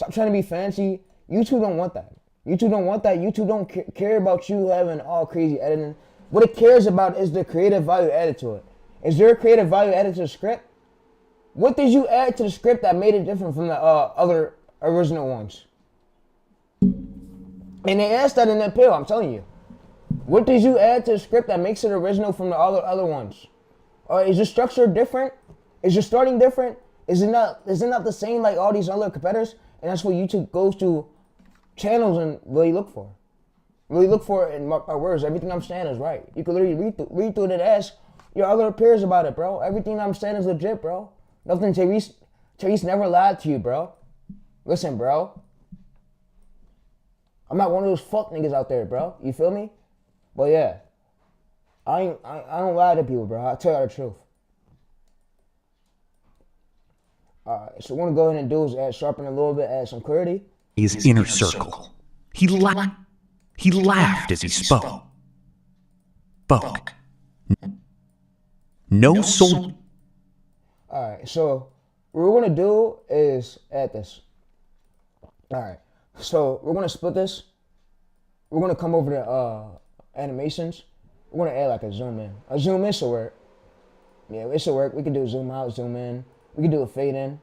Stop trying to be fancy. YouTube don't want that. YouTube don't want that. YouTube don't care about you having all crazy editing. What it cares about is the creative value added to it. Is there a creative value added to the script? What did you add to the script that made it different from the other original ones? And they asked that in the appeal, I'm telling you. What did you add to the script that makes it original from the other ones? Is your structure different? Is your starting different? Is it not the same like all these other competitors? And that's what YouTube goes to channels and really look for. Really look for it in my words. Everything I'm saying is right. You can literally read through it and ask your other peers about it, bro. Everything I'm saying is legit, bro. Nothing Tyrese never lied to you, bro. Listen, bro. I'm not one of those fuck niggas out there, bro. You feel me? But yeah. I don't lie to people, bro. I tell you the truth. Alright, so what I'm going to go ahead and do is add sharpen a little bit, add some clarity. His inner circle. He laughed as he spoke. No soul. Alright, so what we're going to do is add this. Alright, so we're going to split this. We're going to come over to animations. We're going to add like a zoom in. A zoom in should work. Yeah, it should work. We can do zoom out, zoom in. We can do a fade in.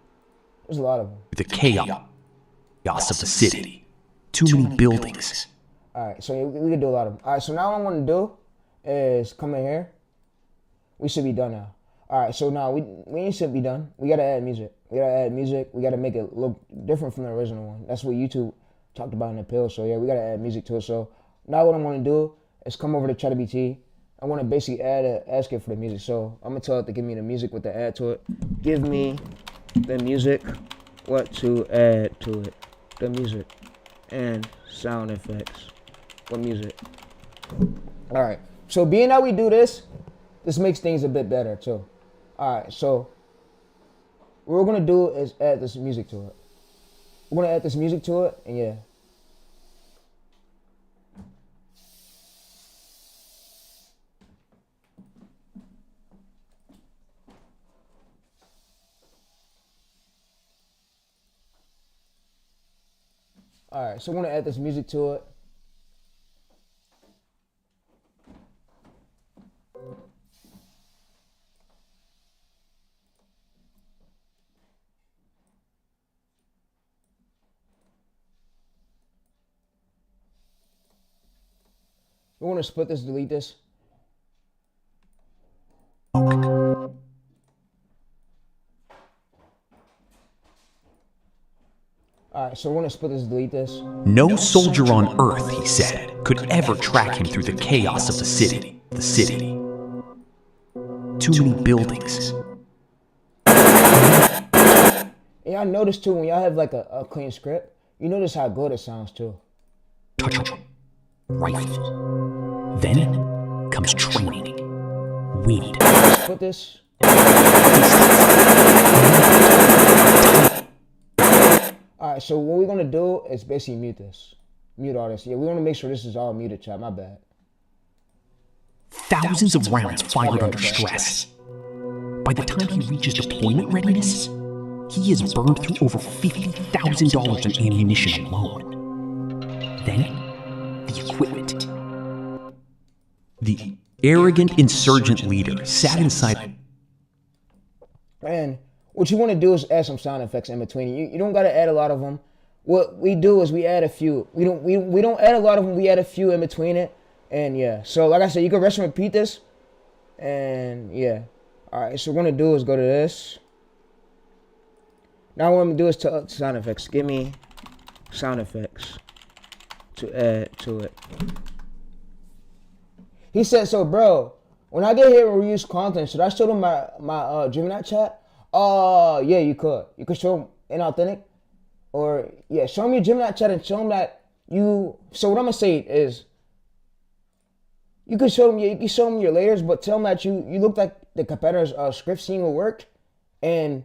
There's a lot of them. The chaos of the city. Too many buildings. Alright, so we can do a lot of them. Alright, so now what I'm going to do is come in here. We should be done now. Alright, so now we should be done. We got to add music. We got to add music. We got to make it look different from the original one. That's what YouTube talked about in the appeal. So yeah, we got to add music to it. So now what I'm going to do is come over to ChatGPT. I want to basically ask it for the music. So I'm going to tell it to give me the music with the add to it. Give me the music, what to add to it. The music and sound effects. What music? Alright, so being that we do this makes things a bit better too. Alright, so what we're going to do is add this music to it. We're going to add this music to it, and yeah. Alright, so we're going to add this music to it. We want to split this, delete this. Alright, so we're going to split this, delete this. No soldier on Earth, he said, could ever track him through the chaos of the city. Too many buildings. And y'all notice too, when y'all have like a clean script, you notice how good it sounds too. Touch rifle. Then comes training. Weed. Put this. Alright, so what we're gonna do is basically mute this. Mute all this. Yeah, we wanna make sure this is all muted, chat. My bad. Thousands of rounds fired under stress. By the time he reaches deployment readiness, he has burned through over $50,000 in ammunition alone. Then, the equipment. The arrogant insurgent leader sat inside. And what you want to do is add some sound effects in between. You don't got to add a lot of them. What we do is we add a few. We don't add a lot of them. We add a few in between it. And yeah, so like I said, you can rest and repeat this. And yeah. Alright, so what we're going to do is go to this. Now what I'm going to do is to sound effects. Give me sound effects to add to it. He said, so bro, when I get here and reuse content, should I show them my Gemini chat? Yeah, you could. You could show them inauthentic. Or yeah, show them your Gemini chat and show them that you. So what I'm gonna say is, you can show them your layers, but tell them that you look like the competitor's script scene will work, and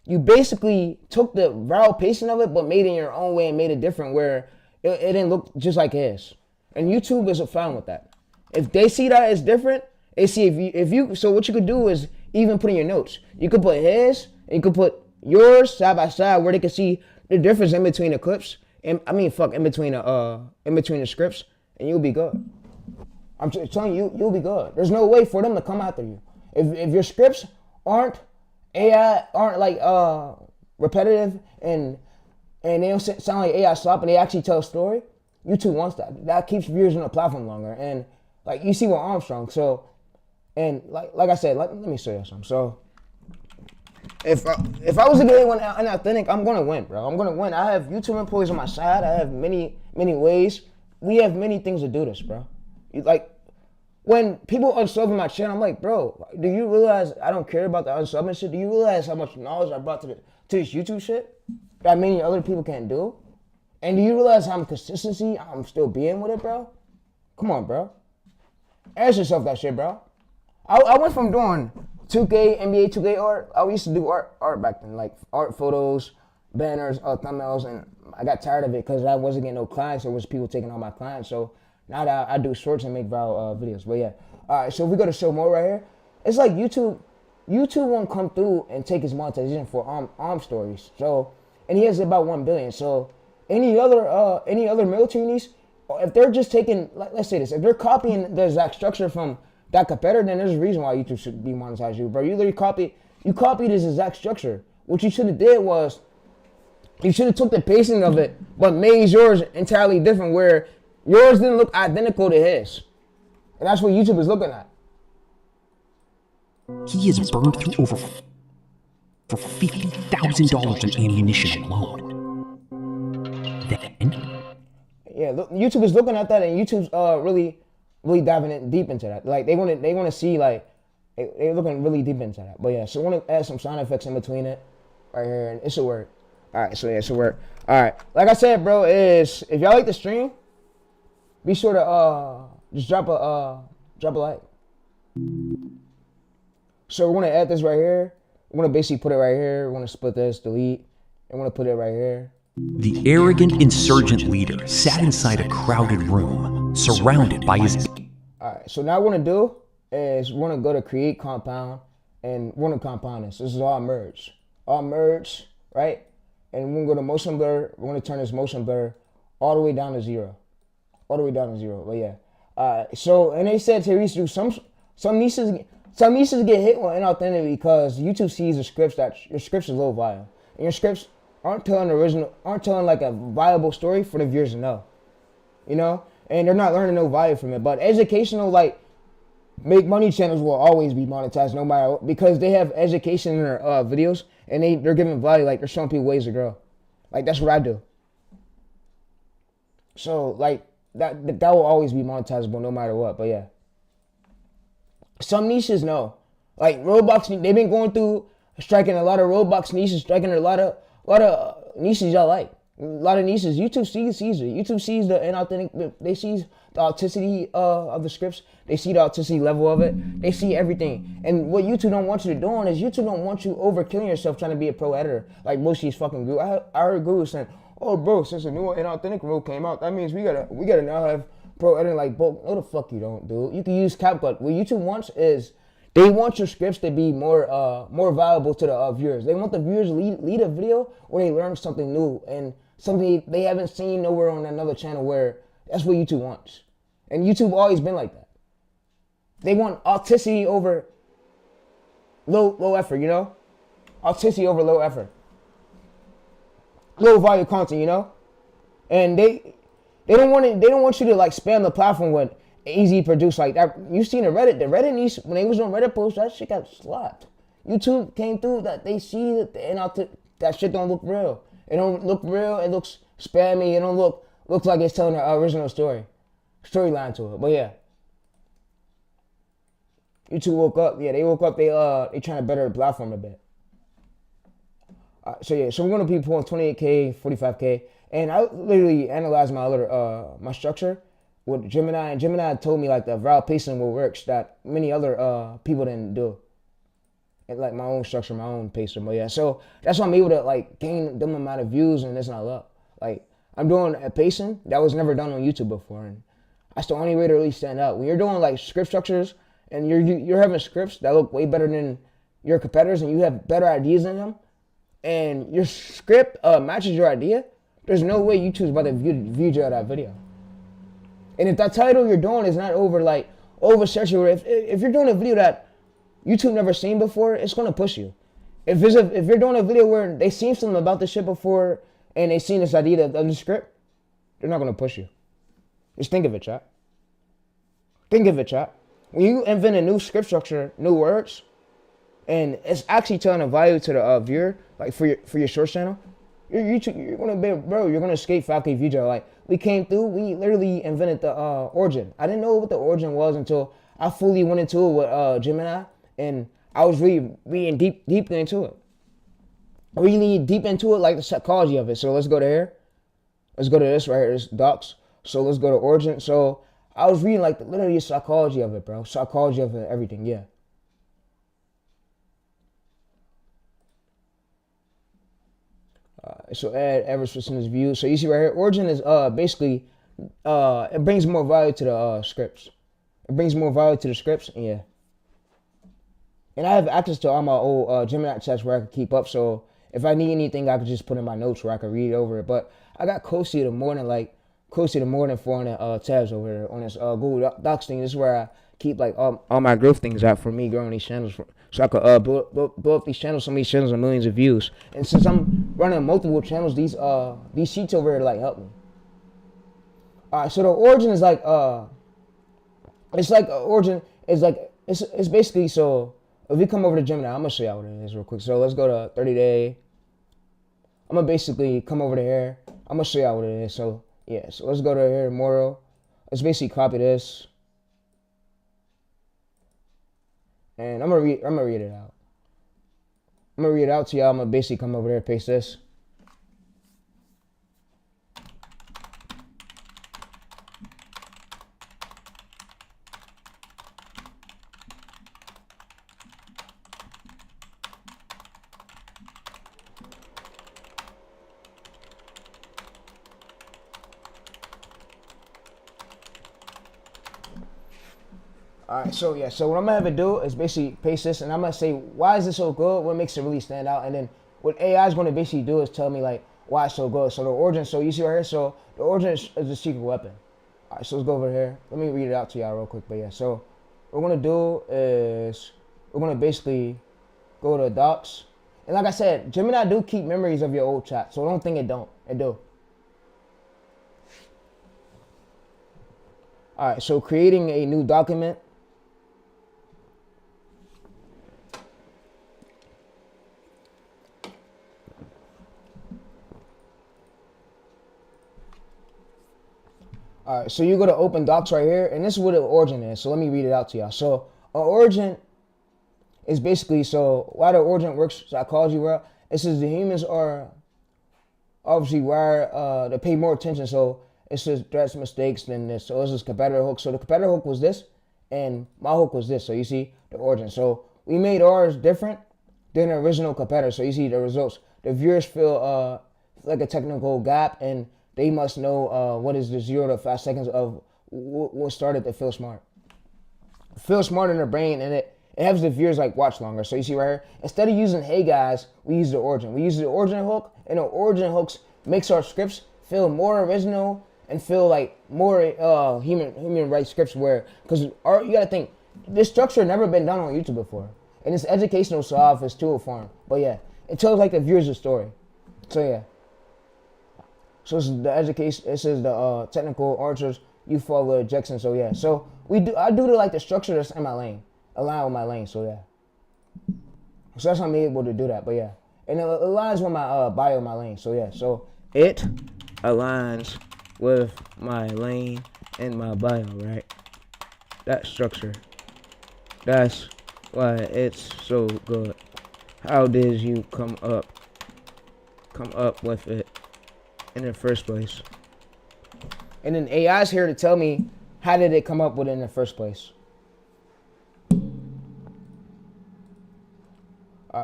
you basically took the viral pacing of it, but made it in your own way and made it different where it didn't look just like his. And YouTube is fine with that. If they see that it's different, they see if you. So what you could do is even put in your notes. You could put his, and you could put yours side by side where they can see the difference in between the clips, and I mean, fuck, in between the scripts, and you'll be good. I'm telling you, you'll be good. There's no way for them to come after you. If your scripts aren't like repetitive and they don't sound like AI slop and they actually tell a story, YouTube wants that. That keeps viewers on the platform longer. And like you see with Armstrong, so and like I said, let me show you something. So if I was to get one inauthentic, I'm gonna win, bro. I'm gonna win. I have YouTube employees on my side. I have many ways. We have many things to do this, bro. Like when people unsubbing my channel, I'm like, bro, do you realize I don't care about the unsubbing shit? Do you realize how much knowledge I brought to this YouTube shit that many other people can't do? And do you realize how much consistency I'm still being with it, bro? Come on, bro. Ask yourself that shit, bro. I went from doing 2K, NBA 2K art. I used to do art back then, like art photos, banners, thumbnails, and I got tired of it because I wasn't getting no clients. There was people taking all my clients. So now that I do shorts and make viral videos. But yeah, all right. So if we go to show more right here, it's like YouTube won't come through and take his monetization for arm stories. So and he has about 1 billion. So any other military niche, if they're just taking, let's say this, if they're copying the exact structure from that competitor, then there's a reason why YouTube should demonetize you, bro. You literally copied this exact structure. What you should have did was, you should have took the pacing of it, but made yours entirely different, where yours didn't look identical to his. And that's what YouTube is looking at. He has burned through over for $50,000 in ammunition alone. Then, yeah, look, YouTube is looking at that, and YouTube's really diving deep into that. Like they want to see, like they're looking really deep into that. But yeah, so I want to add some sound effects in between it right here, and it should work. All right, so yeah, it should work. All right, like I said, bro, is if y'all like the stream, be sure to just drop a like. So we're gonna add this right here. We're gonna basically put it right here. We're gonna split this, delete, and we're gonna put it right here. The arrogant insurgent leader sat inside a crowded room, surrounded by his... Alright, so now what we're gonna do is we're gonna go to create compound, and we're gonna compound this. This is all merge. All merge, right? And we're gonna go to motion blur. We're gonna turn this motion blur all the way down to 0. All the way down to 0, but yeah. So, and they said to do some niches get hit with inauthenticity because YouTube sees the scripts that your scripts is low volume. And your scripts aren't telling like a viable story for the viewers to know, you know, and they're not learning no value from it. But educational, like, make money channels will always be monetized no matter what, because they have education in their videos, and they're giving value, like they're showing people ways to grow. Like that's what I do. So like that will always be monetizable no matter what. But yeah, some niches no, like Roblox, they've been going through striking a lot of Roblox niches, striking a lot of niches y'all like. A lot of niches. YouTube sees it. YouTube sees the inauthentic. They see the authenticity of the scripts. They see the authenticity level of it. They see everything. And what YouTube don't want you to do is YouTube don't want you overkilling yourself trying to be a pro editor like most of these fucking gurus. I heard gurus saying, "Oh, bro, since the new inauthentic rule came out, that means we gotta now have pro editing like bulk." No, the fuck you don't, dude. You can use CapCut. What YouTube wants is, they want your scripts to be more valuable to the viewers. They want the viewers to lead a video where they learn something new and something they haven't seen nowhere on another channel, where that's what YouTube wants. And YouTube always been like that. They want authenticity over low effort, you know? Authenticity over low effort. Low value content, you know? And they don't want you to like spam the platform with easy produce like that. You seen the Reddit niche, when they was on Reddit posts, that shit got slapped. YouTube came through that they see that that shit don't look real. It don't look real. It looks spammy. It don't looks like it's telling an original storyline to it. But yeah, YouTube woke up. Yeah, they woke up. They trying to better the platform a bit. So yeah, so we're gonna be pulling 28K, 45K, and I literally analyzed my structure with Gemini, and Gemini told me like the viral pacing will works that many other people didn't do. And like my own structure, my own pacer. But yeah, so that's why I'm able to like gain them amount of views, and it's not up. Like I'm doing a pacing that was never done on YouTube before, and that's the only way to really stand out. When you're doing like script structures and you're having scripts that look way better than your competitors, and you have better ideas than them, and your script matches your idea, there's no way YouTube's about to view that video. And if that title you're doing is not over saturated, if you're doing a video that YouTube never seen before, it's gonna push you. If you're doing a video where they seen something about this shit before and they seen this idea of the script, they're not gonna push you. Just think of it, chat. Think of it, chat. When you invent a new script structure, new words, and it's actually telling a value to the viewer, like for your short channel, you're gonna be, bro, you're gonna escape 5K view jar. Like, we came through, we literally invented the origin. I didn't know what the origin was until I fully went into it with Gemini, and I was really deep into it. Really deep into it, like the psychology of it. So let's go to here. Let's go to this right here, this docs. So let's go to origin. So I was reading like literally the psychology of it, bro. Psychology of it, everything, yeah. So add average percentage views. So you see right here, origin is basically it brings more value to the scripts. It brings more value to the scripts, yeah. And I have access to all my old Gemini chats where I can keep up. So if I need anything, I could just put in my notes where I can read over it. But I got close to more than 400 tabs over there on this Google Docs thing. This is where I keep like all my growth things out for me growing these channels, so I could blow up these channels. Some of these channels are millions of views. And since I'm running multiple channels, these sheets over here like help me. All right, so the origin is like it's basically, so if we come over to Gemini, I'm gonna show y'all what it is real quick. So let's go to 30 day. I'm gonna basically come over to here. I'm gonna show y'all what it is. So yeah, so let's go to here, Moro. Let's basically copy this. And I'm gonna read it out. I'm gonna read it out to y'all. I'm gonna basically come over there and paste this. Alright, so yeah, so what I'm gonna have it do is basically paste this, and I'm gonna say why is this so good, what makes it really stand out, and then what AI is gonna basically do is tell me like why it's so good. So the origin, so you see right here, so the origin is a secret weapon. Alright, so let's go over here. Let me read it out to y'all real quick, but yeah, so what we're gonna do is we're gonna basically go to docs, and like I said, Gemini do keep memories of your old chat, so don't think it don't. It do. Alright, so creating a new document. All right, so you go to open docs right here, and this is what an origin is. So let me read it out to y'all. So an origin is basically, so why the origin works psychology well, it says the humans are obviously wired to pay more attention. So it says threats, mistakes than this. So this is competitor hook. So the competitor hook was this, and my hook was this. So you see the origin. So we made ours different than the original competitor. So you see the results. The viewers feel like a technical gap, and they must know what is the 0 to 5 seconds of what started to feel smart. Feel smart in their brain, and it helps the viewers like watch longer. So you see right here, instead of using hey guys, we use the origin. We use the origin hook, and the origin hooks makes our scripts feel more original and feel like more human rights scripts. Where, because you gotta think, this structure never been done on YouTube before, and it's educational, so it's too informed. But yeah, it tells like the viewers a story. So yeah. So this is the education. This is the technical answers. You follow Jackson. So yeah. So I do the structure that's in my lane, align with my lane. So yeah. So that's how I'm able to do that. But yeah, and it aligns with my bio, my lane. So yeah. So it aligns with my lane and my bio, right? That structure. That's why it's so good. How did you come up with it in the first place? And then AI's here to tell me how did it come up with it in the first place.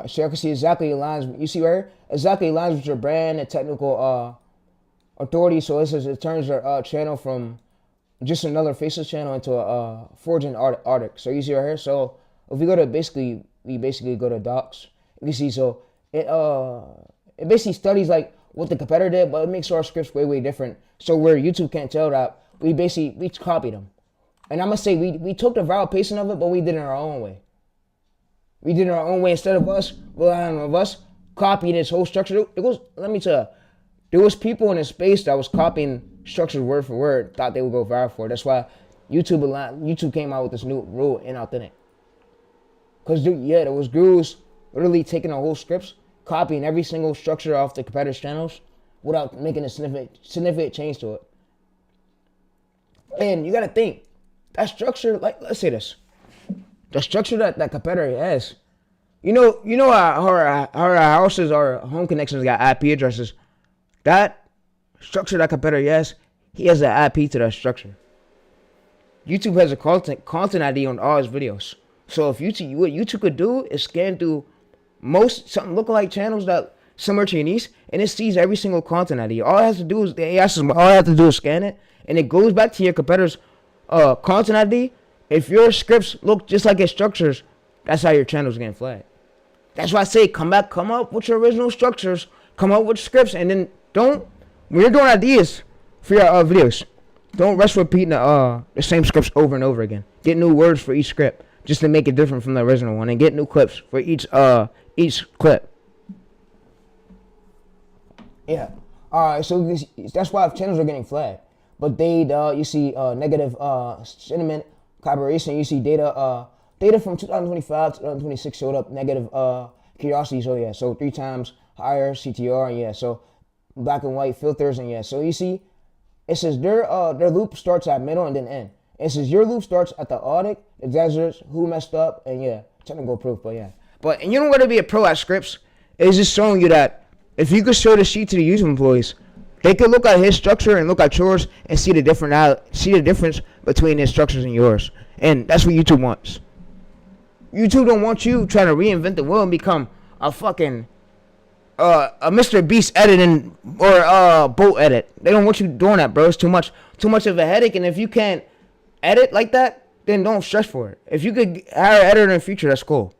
So you can see exactly aligns. You see right here, exactly aligns with your brand and technical authority. So it turns your channel from just another faceless channel into a forging arctic. So you see right here. So if we go to we basically go to docs. You can see, so it basically studies like what the competitor did, but it makes our scripts way different. So where YouTube can't tell that, we copied them. And I'm gonna say we took the viral pacing of it, but we did it our own way. We did it our own way instead of us relying on us copying this whole structure. It was, let me tell you, there was people in the space that was copying structures word for word, thought they would go viral for it. That's why YouTube came out with this new rule, inauthentic. Cause yeah, there was gurus literally taking the whole scripts, copying every single structure off the competitors' channels without making a significant change to it. And you gotta think, that structure, like, let's say this, the structure that competitor has, you know how our houses, our home connections got IP addresses. That structure that competitor has, he has an IP to that structure. YouTube has a content ID on all his videos. So if what YouTube could do is scan through something lookalike channels that similar to your niche, and it sees every single content ID. All it has to do is scan it, and it goes back to your competitor's content ID. If your scripts look just like its structures, that's how your channel's getting flagged. That's why I say come up with your original structures, come up with scripts, and then when you're doing ideas for your videos, don't rush repeating the same scripts over and over again. Get new words for each script just to make it different from the original one, and get new clips for each clip. Yeah. Alright, so that's why channels are getting flagged. But you see negative sentiment, collaboration. You see data from 2025 to 2026 showed up negative curiosity. So yeah, so 3 times higher CTR, and yeah, so black and white filters, and yeah, so you see, it says their loop starts at middle and then end. It says your loop starts at the audit, exaggerates, who messed up, and yeah, technical proof, but yeah. And you don't got to be a pro at scripts. It's just showing you that if you could show the sheet to the YouTube employees, they could look at his structure and look at yours and see the difference between his structures and yours. And that's what YouTube wants. YouTube don't want you trying to reinvent the wheel and become a fucking a Mr. Beast editing or boat edit. They don't want you doing that, bro. It's too much of a headache. And if you can't edit like that, then don't stress for it. If you could hire an editor in the future, that's cool.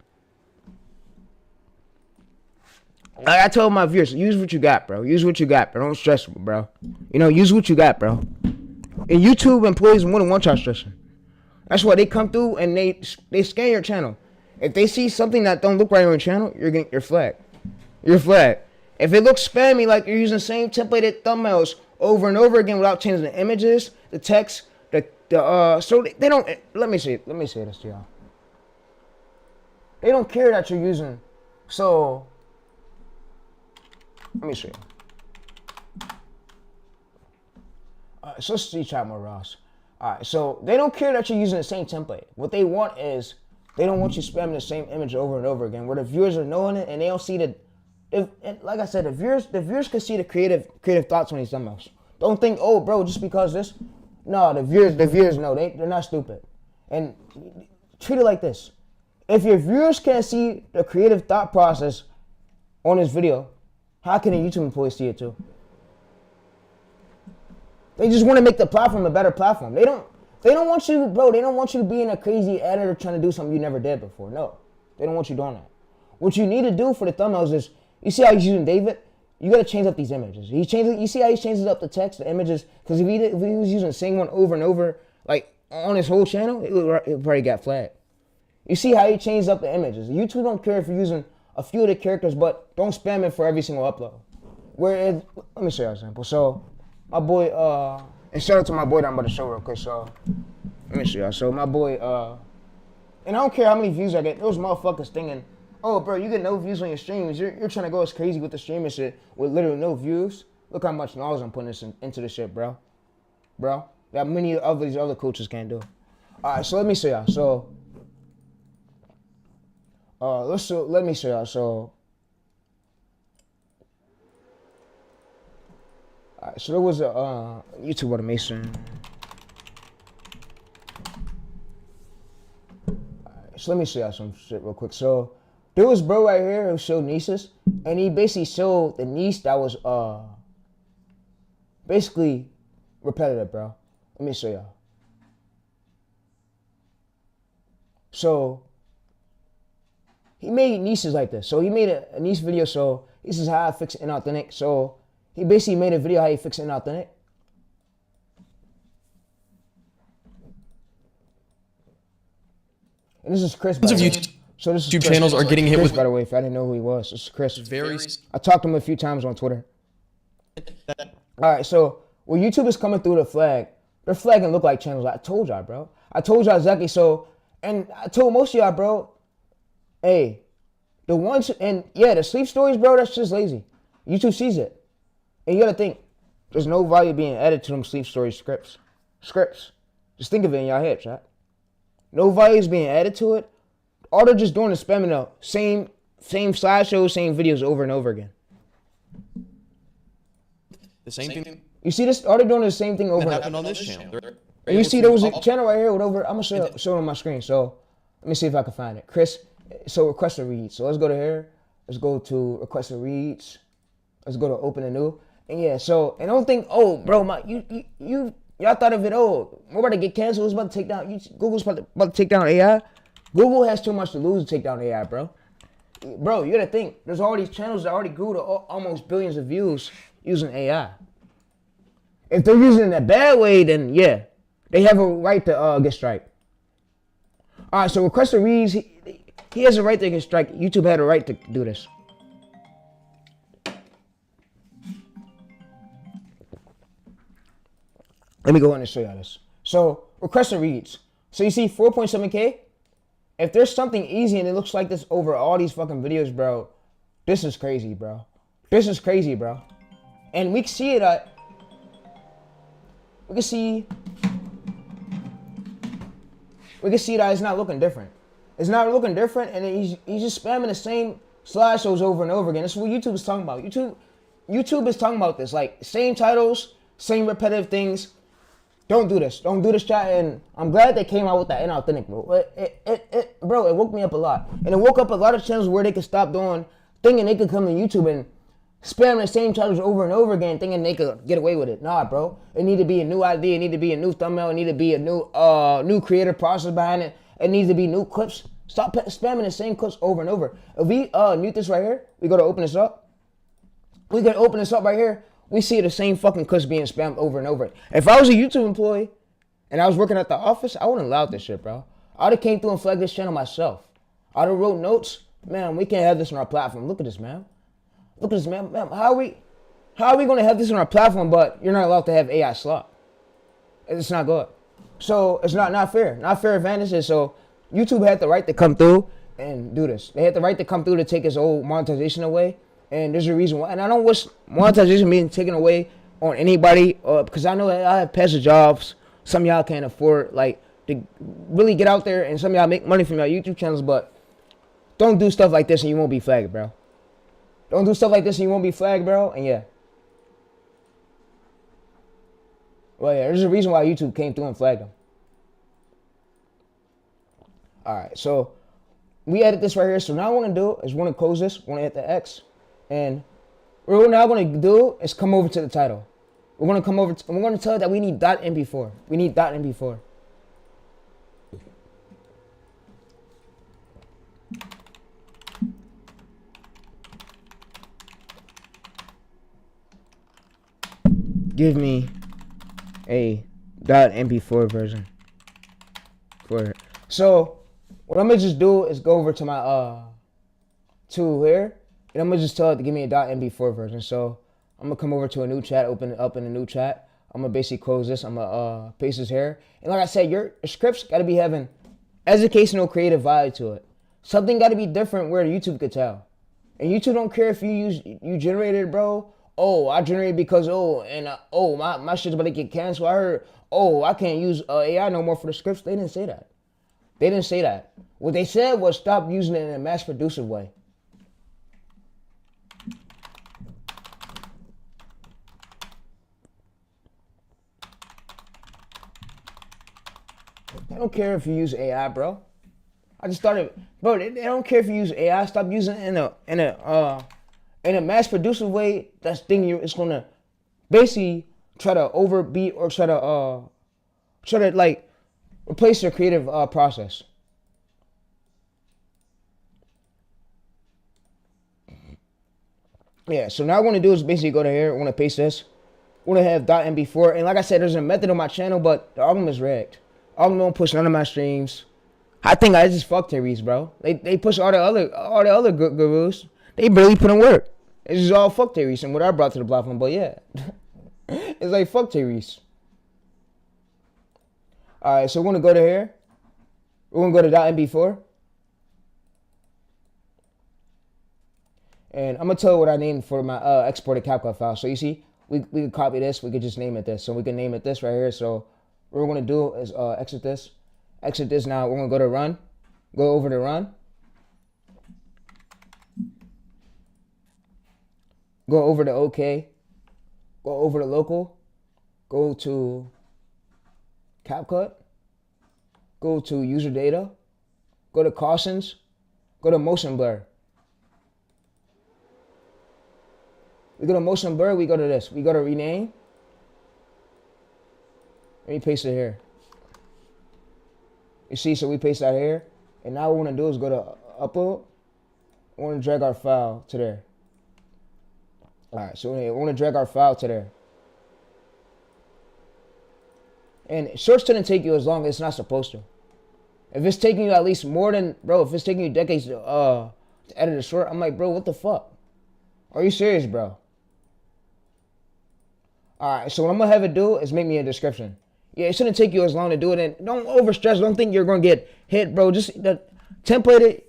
Like I told my viewers, use what you got, bro. Use what you got, bro. Don't stress, bro. Use what you got, bro. And YouTube employees wouldn't want y'all stressing. That's why they come through and they scan your channel. If they see something that don't look right on your channel, you're flagged. You're flagged. If it looks spammy, like you're using the same templated thumbnails over and over again without changing the images, the text, so they don't. Let me say this to y'all. They don't care that you're using. So let me show you. So let's see chat more Ross. Alright, so they don't care that you're using the same template. What they want is they don't want you spamming the same image over and over again, where the viewers are knowing it and they don't see like I said, the viewers can see the creative thoughts on these thumbnails. Don't think, oh bro, just because this. No, the viewers know they're not stupid. And treat it like this. If your viewers can't see the creative thought process on this video, how can a YouTube employee see it too? They just want to make the platform a better platform. They don't want you, bro. They don't want you being a crazy editor trying to do something you never did before. No, they don't want you doing that. What you need to do for the thumbnails is, you see how he's using David? You gotta change up these images. You see how he changes up the text, the images? Because if he was using the same one over and over, like on his whole channel, it probably got flagged. You see how he changes up the images. YouTube don't care if you're using a few of the characters, but don't spam it for every single upload. Let me show you an example. So, my boy, and shout out to my boy that I'm about to show real quick. So, let me show y'all. So, my boy, and I don't care how many views I get, those motherfuckers thinking, oh, bro, you get no views on your streams. You're trying to go as crazy with the streaming shit with literally no views. Look how much knowledge I'm putting into this shit, bro. That many of these other coaches can't do. All right, so let me show y'all. So, let me show y'all. So, all right, so there was a YouTube automation. All right, so let me show y'all some shit real quick. So, there was bro right here who showed niches, and he basically showed the niche that was basically repetitive, bro. Let me show y'all. So he made nieces like this. So he made a niece video. So this is how I fix inauthentic. So he basically made a video how he fix inauthentic. And this is Chris. By the way. So this is YouTube Chris. channels are getting hit Chris, with, by the way, if I didn't know who he was, this is Chris. very. I talked to him a few times on Twitter. All right, so when YouTube is coming through the flag, their flagging look like channels. I told y'all, bro. I told y'all exactly. So, and I told most of y'all, bro, hey, the ones, and yeah, the sleep stories, bro, that's just lazy. YouTube sees it. And you gotta think, there's no value being added to them sleep story scripts. Just think of it in your head, chat. No value is being added to it. All they're just doing is spamming the same slideshows, same videos over and over again. The same thing You see this? All they're doing is the same thing over that and happened on this channel. And you see there was a channel right here with over, I'm gonna show it on my screen. So let me see if I can find it. Chris, so request a read. So let's go to here. Let's go to request a reads. Let's go to open a new. And yeah, so, and don't think, oh, bro, y'all thought of it, oh, we're about to get canceled. It's about to take down, Google's about to take down AI. Google has too much to lose to take down AI, bro. Bro, you gotta think, there's all these channels that already grew to almost billions of views using AI. If they're using it in a bad way, then yeah, they have a right to get strike. All right, so requester reads, he has a right to get strike. YouTube had a right to do this. Let me go in and show y'all this. So requester reads. So you see 4.7K? If there's something easy and it looks like this over all these fucking videos, bro, this is crazy, bro. This is crazy, bro. And we can see it at, we can see that it's not looking different. It's not looking different, and he's just spamming the same slideshows over and over again. That's what YouTube is talking about. YouTube is talking about this, like same titles, same repetitive things. Don't do this. Don't do this, chat. And I'm glad they came out with that inauthentic, bro. Bro, it woke me up a lot. And it woke up a lot of channels where they could stop doing, thinking they could come to YouTube and spam the same titles over and over again, thinking they could get away with it. Nah, bro. It need to be a new idea. It need to be a new thumbnail. It need to be a new creative process behind it. It needs to be new clips. Stop spamming the same clips over and over. If we mute this right here, we go to open this up. We can open this up right here. We see the same fucking clips being spammed over and over. If I was a YouTube employee and I was working at the office, I wouldn't allow this shit, bro. I would have came through and flagged this channel myself. I would have wrote notes. Man, we can't have this on our platform. Look at this, man. Look at this, man. How are we going to have this on our platform, but you're not allowed to have AI slot? It's not good. So it's not fair. Not fair advantages. So YouTube had the right to come through and do this. They had the right to come through to take his old monetization away. And there's a reason why. And I don't wish monetization being taken away on anybody, because I know I have passive jobs. Some of y'all can't afford like to really get out there, and some of y'all make money from your YouTube channels. But don't do stuff like this and you won't be flagged, bro. Don't do stuff like this and you won't be flagged, bro. And yeah. Well, yeah, there's a reason why YouTube came through and flagged them. All right, so we added this right here. So now what we're gonna do is we're gonna close this. We're gonna hit the X. And what we're now going to do is come over to the title. We're going to come over, we're going to tell it that we need .mp4. We need .mp4. Give me a .mp4 version for it. So what I'm going to just do is go over to my, to here. And I'm going to just tell it to give me a .mp4 version. So I'm going to come over to a new chat, open it up in a new chat. I'm going to basically close this. I'm going to paste this here. And like I said, your scripts got to be having educational, creative value to it. Something got to be different where YouTube could tell. And YouTube don't care if you generated it, bro. Oh, I generated because, my shit's about to get canceled. I heard, I can't use AI no more for the scripts. They didn't say that. They didn't say that. What they said was stop using it in a mass-produced way. They don't care if you use AI, bro. I just started, bro. They don't care if you use AI. Stop using it in a mass-produced way. That's it's gonna basically try to overbeat or try to like replace your creative process. Yeah, so now what I want to do is basically go to here. I want to paste this. I want to have .mp4. And like I said, there's a method on my channel, but the album is rigged. Album don't push none of my streams. I think I just fuck Tyrese, bro. They push all the other gurus. They barely put in work. It's just all fuck Tyrese and what I brought to the platform. But yeah, it's like fuck Tyrese. All right, so we're gonna go to here. We're gonna go to .mp4. And I'm gonna tell you what I named for my exported CapCut file. So you see, we could copy this. We could just name it this. So we can name it this right here. So what we're gonna do is exit this. Exit this now. We're gonna go to run. Go over to run. Go over to OK. Go over to local. Go to CapCut. Go to user data. Go to cautions. Go to motion blur. We go to motion blur, we go to this. We go to rename. Let me paste it here. You see, so we paste that here. And now what we want to do is go to upload. We want to drag our file to there. Alright, so we want to drag our file to there. And search didn't take you as long as it's not supposed to. If it's taking you at least more than, bro, if it's taking you decades to edit a short, I'm like, bro, what the fuck? Are you serious, bro? Alright, so what I'm going to have it do is make me a description. Yeah, it shouldn't take you as long to do it. And don't overstress. Don't think you're going to get hit, bro. Just the template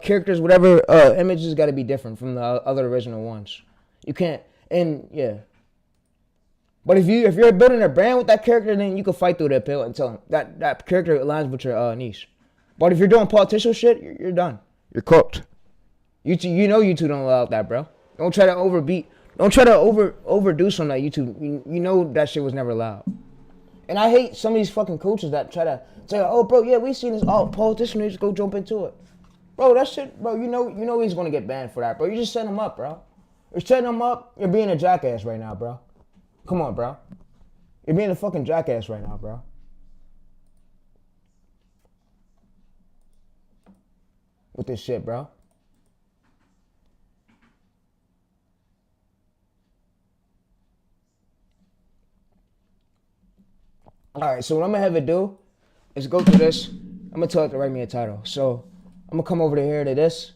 characters, whatever images got to be different from the other original ones. You can't, and yeah. But if you're building a brand with that character, then you can fight through the appeal and tell them that character aligns with your niche. But if you're doing political shit, you're done. You're cooked. You know YouTube don't allow that, bro. Don't try to overbeat. Don't try to overdo something like YouTube. You know that shit was never allowed. And I hate some of these fucking coaches that try to say, oh, bro, yeah, we seen this. Oh, politician, just go jump into it. Bro, that shit, bro, you know he's going to get banned for that, bro. You just set him up, bro. You're setting him up. You're being a jackass right now, bro. Come on, bro. You're being a fucking jackass right now, bro. With this shit, bro. Alright, so what I'm going to have it do is go through this. I'm going to tell it to write me a title. So I'm going to come over to here to this.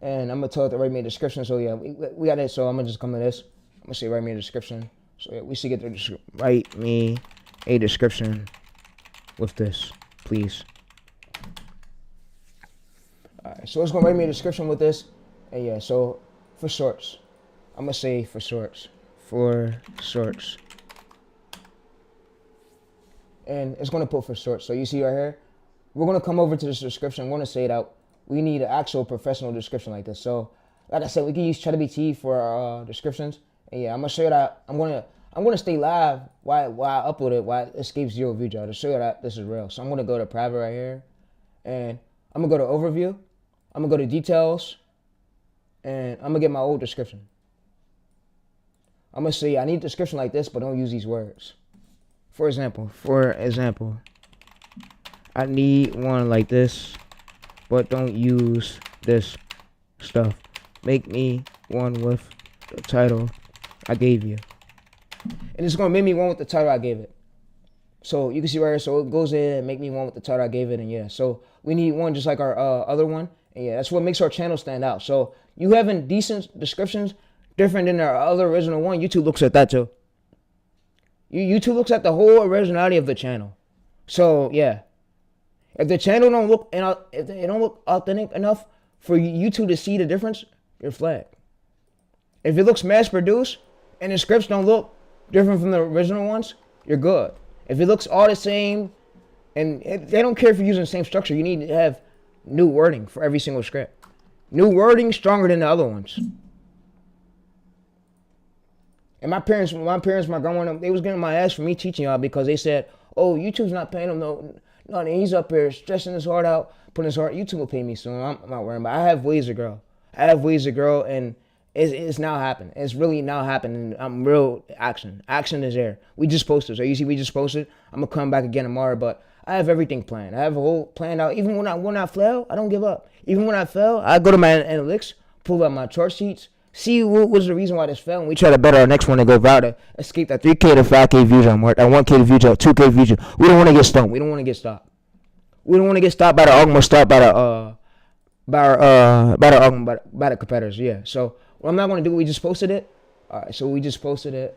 And I'm going to tell it to write me a description. So yeah, we got it. So I'm going to just come to this. I'm going to say write me a description. So yeah, we should get the write me a description with this, please. Alright, so it's going to write me a description with this. And yeah, so for shorts. I'm going to say for shorts. For shorts. And it's going to put for short. So you see right here, we're going to come over to this description. We're going to say that we need an actual professional description like this. So like I said, we can use ChatGPT for our descriptions. And yeah, I'm going to show you that I'm going to stay live while I upload it, while it escapes 0 view jar to show you that this is real. So I'm going to go to private right here. And I'm going to go to overview. I'm going to go to details. And I'm going to get my old description. I'm going to say I need a description like this, but don't use these words. For example, I need one like this, but don't use this stuff. Make me one with the title I gave you. And it's going to make me one with the title I gave it. So you can see right here, so it goes in and make me one with the title I gave it. And yeah, so we need one just like our other one. And yeah, that's what makes our channel stand out. So you having decent descriptions different than our other original one, YouTube looks at that too. YouTube looks at the whole originality of the channel. So yeah, if the channel don't look if it don't look authentic enough for YouTube to see the difference, you're flagged. If it looks mass produced and the scripts don't look different from the original ones, you're good. If it looks all the same and they don't care if you're using the same structure, you need to have new wording for every single script. New wording stronger than the other ones. And my parents, my grandma, they was getting my ass for me teaching y'all because they said, oh, YouTube's not paying him no, he's up here stressing his heart out, putting his heart, YouTube will pay me soon. I'm not worrying about it. I have ways to grow. And it's now happening. It's really now happening. I'm real action. Action is there. We just posted. So you see, we just posted. I'm going to come back again tomorrow, but I have everything planned. I have a whole planned out. Even when I fail, I don't give up. Even when I fail, I go to my analytics, pull up my chart sheets, See what was the reason why this failed, and we try to better our next one and go viral to escape that 3K to 5K views on Mark, that 1K views on 2K views. We don't want to get stumped. We don't want to get stopped. We don't want to get stopped by the algorithm, stopped by the by the competitors. Yeah. So what I'm not gonna do, we just posted it. All right. So we just posted it.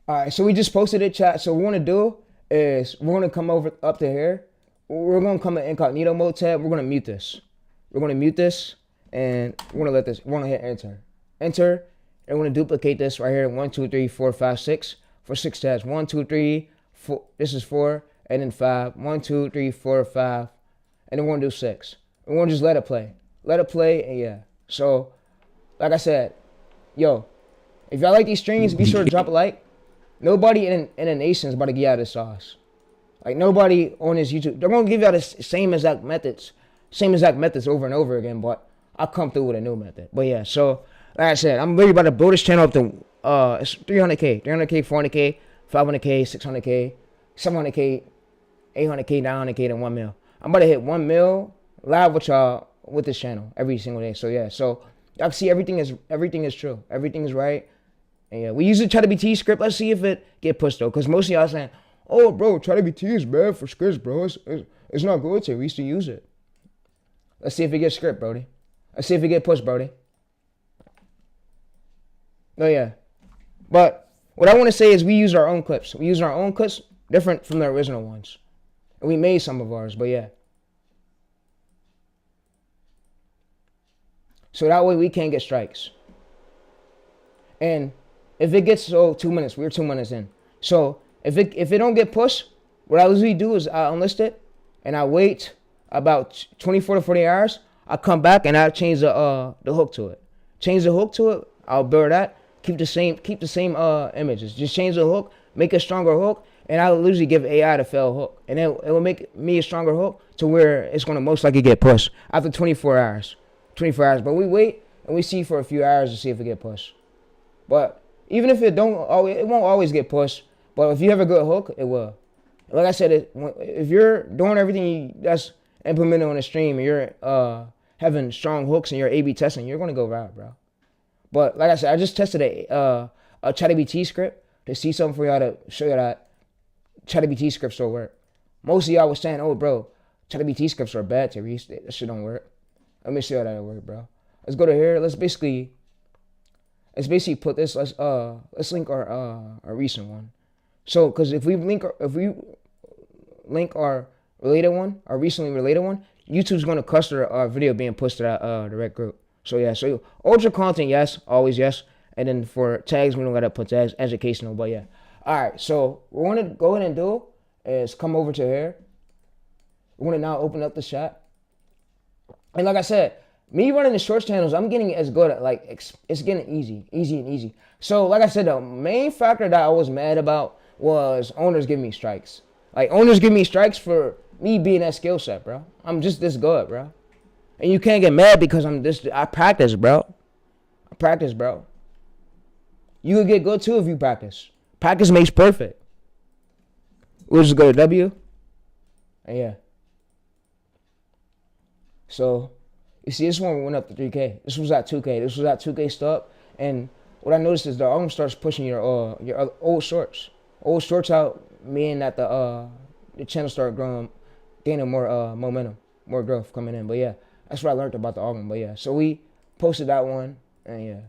All right, so we just posted it, chat. So what we're gonna do is we're gonna come over up to here. We're gonna come in incognito mode tab. We're gonna mute this. We're gonna mute this, and we're gonna let this. We're gonna hit enter, enter, and we're gonna duplicate this right here. 1, 2, 3, 4, 5, 6 for 6 tabs. 1, 2, 3, 4. This is 4, and then 5. 1, 2, 3, 4, 5, and then we're gonna do 6. And we're gonna just let it play. Let it play, and yeah. So, like I said, yo, if y'all like these streams, be sure to drop a like. Nobody in the nation is about to get out of the sauce. Like, nobody on this YouTube, they're gonna give y'all the same exact methods over and over again, but I'll come through with a new method. But yeah, so like I said, I'm really about to build this channel up to it's 300K, 400K, 500K, 600K, 700K, 800K, 900K, and 1 mil. I'm about to hit 1 mil live with y'all with this channel every single day. So yeah, so y'all see everything is true, everything is right. And yeah, we usually try to be T script. Let's see if it get pushed though, because most of y'all saying, "Oh, bro, try to be T is bad for scripts, bro. It's not good to. We used to use it." Let's see if it gets script, Brody. Let's see if it get pushed, Brody. Oh yeah, but what I want to say is we use our own clips. We use our own clips, different from the original ones, and we made some of ours. But yeah, so that way we can't get strikes. And if it gets 2 minutes, we're 2 minutes in. So if it don't get pushed, what I usually do is I unlist it and I wait about 24 to 40 hours. I come back and I change the hook to it. Change the hook to it. I'll blur that. Keep the same images. Just change the hook, make a stronger hook, and I'll usually give AI the fail hook, and then it will make me a stronger hook to where it's gonna most likely get pushed after 24 hours. 24 hours, but we wait and we see for a few hours to see if it get pushed. But even if it won't always get pushed. But if you have a good hook, it will. Like I said, if you're doing everything that's implemented on the stream and you're having strong hooks and you're A/B testing, you're gonna go viral, bro. But like I said, I just tested a ChatGPT script to see something for y'all to show you that ChatGPT scripts still work. Most of y'all was saying, "Oh, bro, ChatGPT scripts are bad, Tyrese. That shit don't work." Let me show you how that work, bro. Let's go to here. Let's basically put this. Let's link our recent one. So, because if we link our related one, our recently related one, YouTube's gonna cluster our video being pushed to that direct group. So yeah, so ultra content, yes, always yes. And then for tags, we don't gotta put tags, educational, but yeah. All right, so what we're gonna go ahead and do is come over to here. We're gonna now open up the chat. And like I said, me running the shorts channels, I'm getting as good at, like, it's getting easy. So like I said, the main factor that I was mad about was owners giving me strikes. Like, owners give me strikes for me being that skill set, bro. I'm just this good, bro. And you can't get mad because I practice, bro. You could get good too if you practice. Practice makes perfect. We'll just go to W. And yeah. So, you see, this one went up to 3K. This was at 2K. This was at 2K stop. And what I noticed is the algorithm starts pushing your old shorts. Old shorts out, meaning that the channel started growing, gaining more momentum, more growth coming in. But yeah, that's what I learned about the algorithm. But yeah, so we posted that one, and yeah,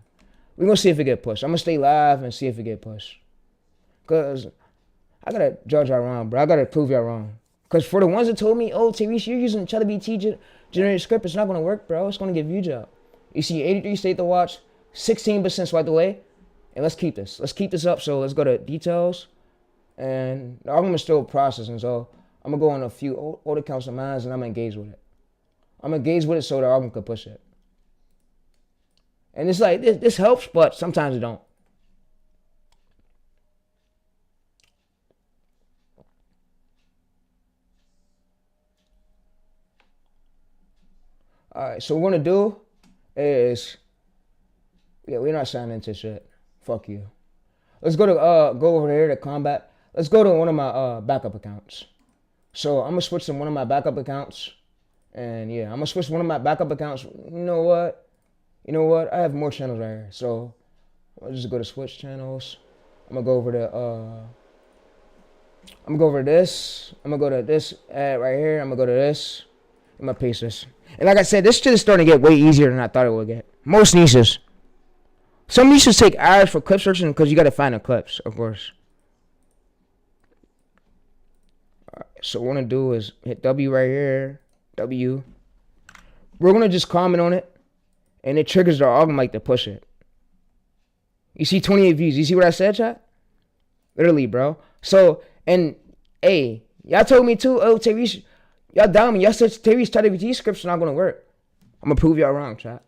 we're gonna see if it get pushed. I'm gonna stay live and see if it get pushed. Cause I gotta judge y'all wrong, bro. I gotta prove y'all wrong. Cause for the ones that told me, "Oh, Tyrese, you're using ChatGPT generated script, it's not gonna work, bro. It's gonna get view job." You see, 83 stayed to watch, 16% swiped away, and let's keep this. Let's keep this up. So let's go to details, and the algorithm is still processing. So I'm gonna go on a few old accounts of mine, and I'm gonna engage with it. I'm gonna engage with it so the algorithm can push it. And it's like this helps, but sometimes it don't. Alright, so what we're gonna do is, yeah, we're not signing into shit. Fuck you. Let's go to go over here to combat. Let's go to one of my backup accounts. So I'm gonna switch to one of my backup accounts. And yeah, I'm gonna switch to one of my backup accounts. You know what? I have more channels right here. So I'll just go to switch channels. I'm gonna go over to I'm gonna go over to this. I'm gonna go to this ad right here. I'm gonna go to this. I'm gonna paste this. And like I said, this shit is starting to get way easier than I thought it would get. Most niches. Some niches take hours for clip searching because you gotta find the clips, of course. Alright, so what we're gonna do is hit W right here. W. We're gonna just comment on it, and it triggers the algorithm to push it. You see 28 views. You see what I said, chat? Literally, bro. So, and hey, y'all told me too. Oh, Tyrese, y'all down me. Y'all said Tyrese ChatGPT scripts are not gonna work. I'm gonna prove y'all wrong, chat.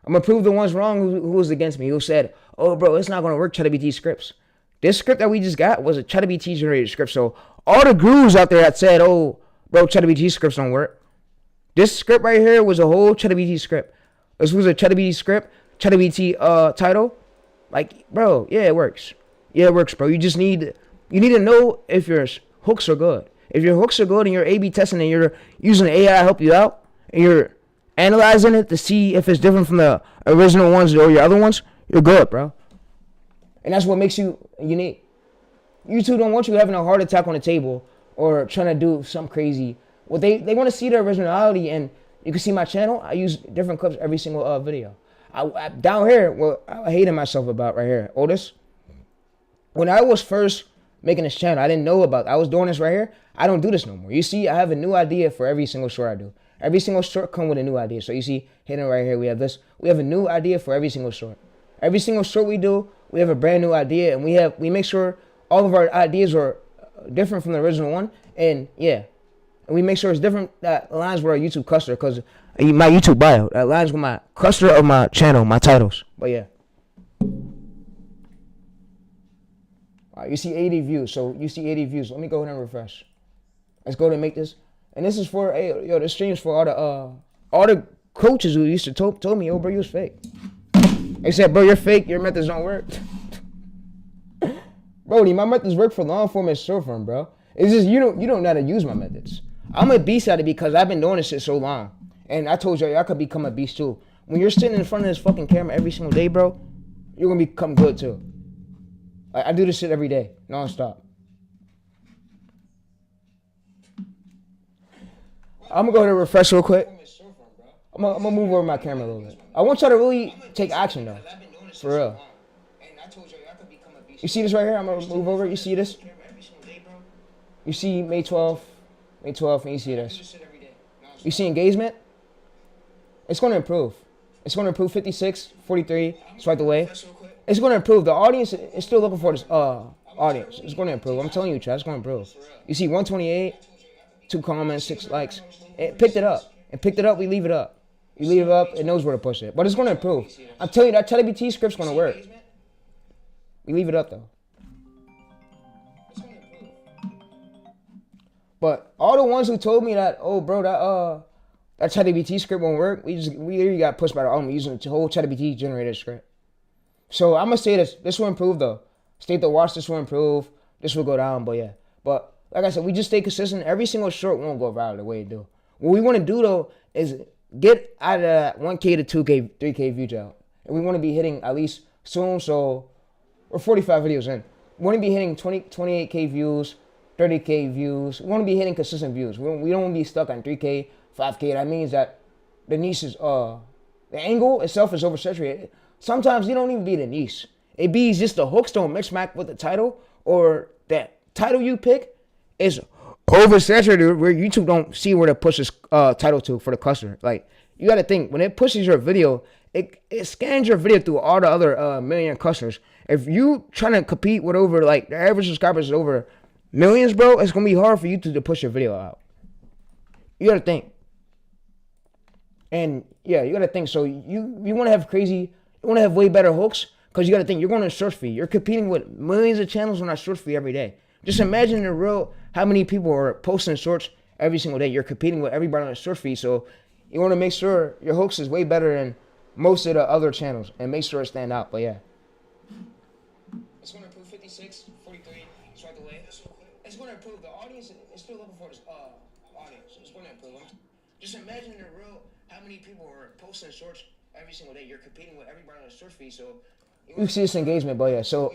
I'm gonna prove the ones wrong who was against me, who said, "Oh, bro, it's not gonna work." ChatGPT scripts. This script that we just got was a ChatGPT generated script. So all the gurus out there that said, "Oh, bro, ChatGPT scripts don't work," this script right here was a whole ChatGPT script. This was a ChatGPT script, ChatGPT title. Like, bro, yeah, it works. Yeah, it works, bro. You need to know if your hooks are good. If your hooks are good and you're A/B testing and you're using AI to help you out and you're analyzing it to see if it's different from the original ones or your other ones, you're good, bro. And that's what makes you unique. YouTube don't want you having a heart attack on the table or trying to do something crazy. Well, they want to see the originality, and you can see my channel. I use different clips every single video. I down here, well, I hated myself about right here. Otis, when I was first making this channel, I didn't know about. I was doing this right here. I don't do this no more. You see, I have a new idea for every single short I do. Every single short come with a new idea. So you see, hidden right here, we have this. We have a new idea for every single short. Every single short we do, we have a brand new idea, and we make sure all of our ideas are different from the original one. And yeah, and we make sure it's different. That aligns with our YouTube cluster, because my YouTube bio that aligns with my cluster of my channel, my titles. But yeah. Alright, you see 80 views. So you see 80 views. Let me go ahead and refresh. Let's go ahead and make this. And this is for, hey, yo, this stream's for all the coaches who used to told me, "Oh, bro, you was fake." They said, "Bro, you're fake. Your methods don't work." Brody, my methods work for long form and short form, bro. It's just you don't know how to use my methods. I'm a beast at it because I've been doing this shit so long. And I told you, I could become a beast too. When you're sitting in front of this fucking camera every single day, bro, you're gonna become good too. I do this shit every day, non-stop. I'm gonna go ahead and refresh real quick. I'm gonna move over my camera a little bit. I want y'all to really take action though, for real. You see this right here? I'm gonna move over. You see this? You see May 12th, and you see this. You see engagement? It's gonna improve. It's gonna improve 56, 43, swipe away. It's gonna improve. The audience is still looking for this audience. It's gonna improve. I'm telling you, chat, it's gonna improve. You see 128, 2 comments, 6 likes. It picked it up. We leave it up. You leave it up, it knows where to push it. But it's gonna improve. I'm telling you, that ChatGPT script's gonna work. We leave it up though. But all the ones who told me that, "Oh, bro, that ChatGPT script won't work," we literally got pushed by the algorithm using the whole ChatGPT generated script. So I'm gonna say this will improve though. State the watch, this will improve. This will go down, but yeah. But like I said, we just stay consistent. Every single short won't go viral the way it do. What we want to do though is get out of that 1K to 2K, 3K view out. And we want to be hitting at least soon. So we're 45 videos in. We want to be hitting 28K views, 30K views. We want to be hitting consistent views. We don't want to be stuck on 3K, 5K. That means that the niche is, the angle itself is oversaturated. Sometimes you don't even be the niche. It be just the hooks don't mix match with the title, or that title you pick is oversaturated where YouTube don't see where to push this title to for the cluster. Like, you got to think, when it pushes your video, it scans your video through all the other million clusters. If you trying to compete with over, like, the average subscribers is over millions, bro, it's going to be hard for YouTube to push your video out. You got to think. And, yeah, you got to think. So, you want to have crazy, you want to have way better hooks, because you got to think, you're going to search feed. You're competing with millions of channels on that search feed every day. Just imagine how many people are posting shorts every single day. You're competing with everybody on the search feed. So You want to make sure your hooks is way better than most of the other channels and make sure it stand out. But yeah. It's going to improve 56, 43. It's right away. It's going to improve. The audience is still looking for this audience. It's going to improve. Just imagine the real how many people are posting shorts every single day. You're competing with everybody on the short feed, so you see this engagement. But yeah, so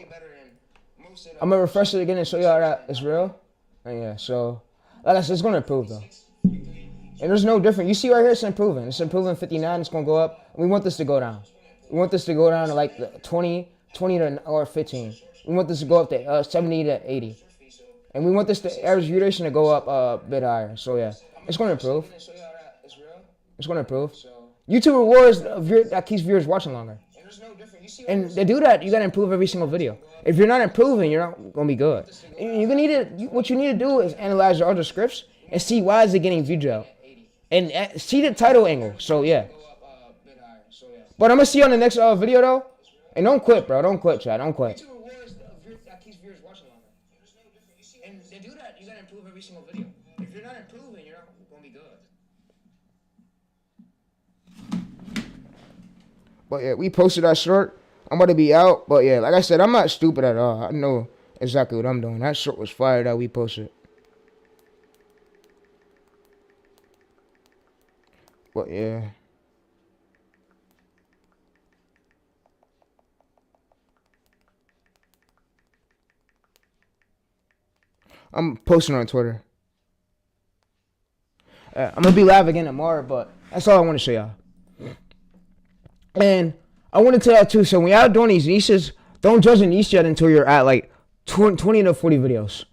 I'm gonna refresh it again and show y'all that it's real. And yeah, so like I said, it's gonna improve though. And there's no different. You see right here, it's improving. It's improving 59. It's gonna go up. We want this to go down. We want this to go down to like the 20 to or 15. We want this to go up to 70 to 80. And we want this to average view duration to go up a bit higher. So yeah, it's gonna improve. It's gonna improve. YouTube rewards that keeps viewers watching longer. And to do that, you gotta improve every single video. If you're not improving, you're not gonna be good. What you need to do is analyze your other scripts and see why is it getting viewed out, and see the title angle. So yeah. But I'm gonna see you on the next video though. And don't quit, bro. Don't quit, chat. Don't quit. And to do that, you gotta improve every single video. If you're not improving, you're not gonna be good. But yeah, we posted that short. I'm about to be out. But yeah, like I said, I'm not stupid at all. I know exactly what I'm doing. That short was fire that we posted. But yeah. I'm posting on Twitter. I'm going to be live again tomorrow, but that's all I want to show y'all. And I want to tell y'all too, so when y'all doing these niches, don't judge a niche yet until you're at like 20 to 40 videos.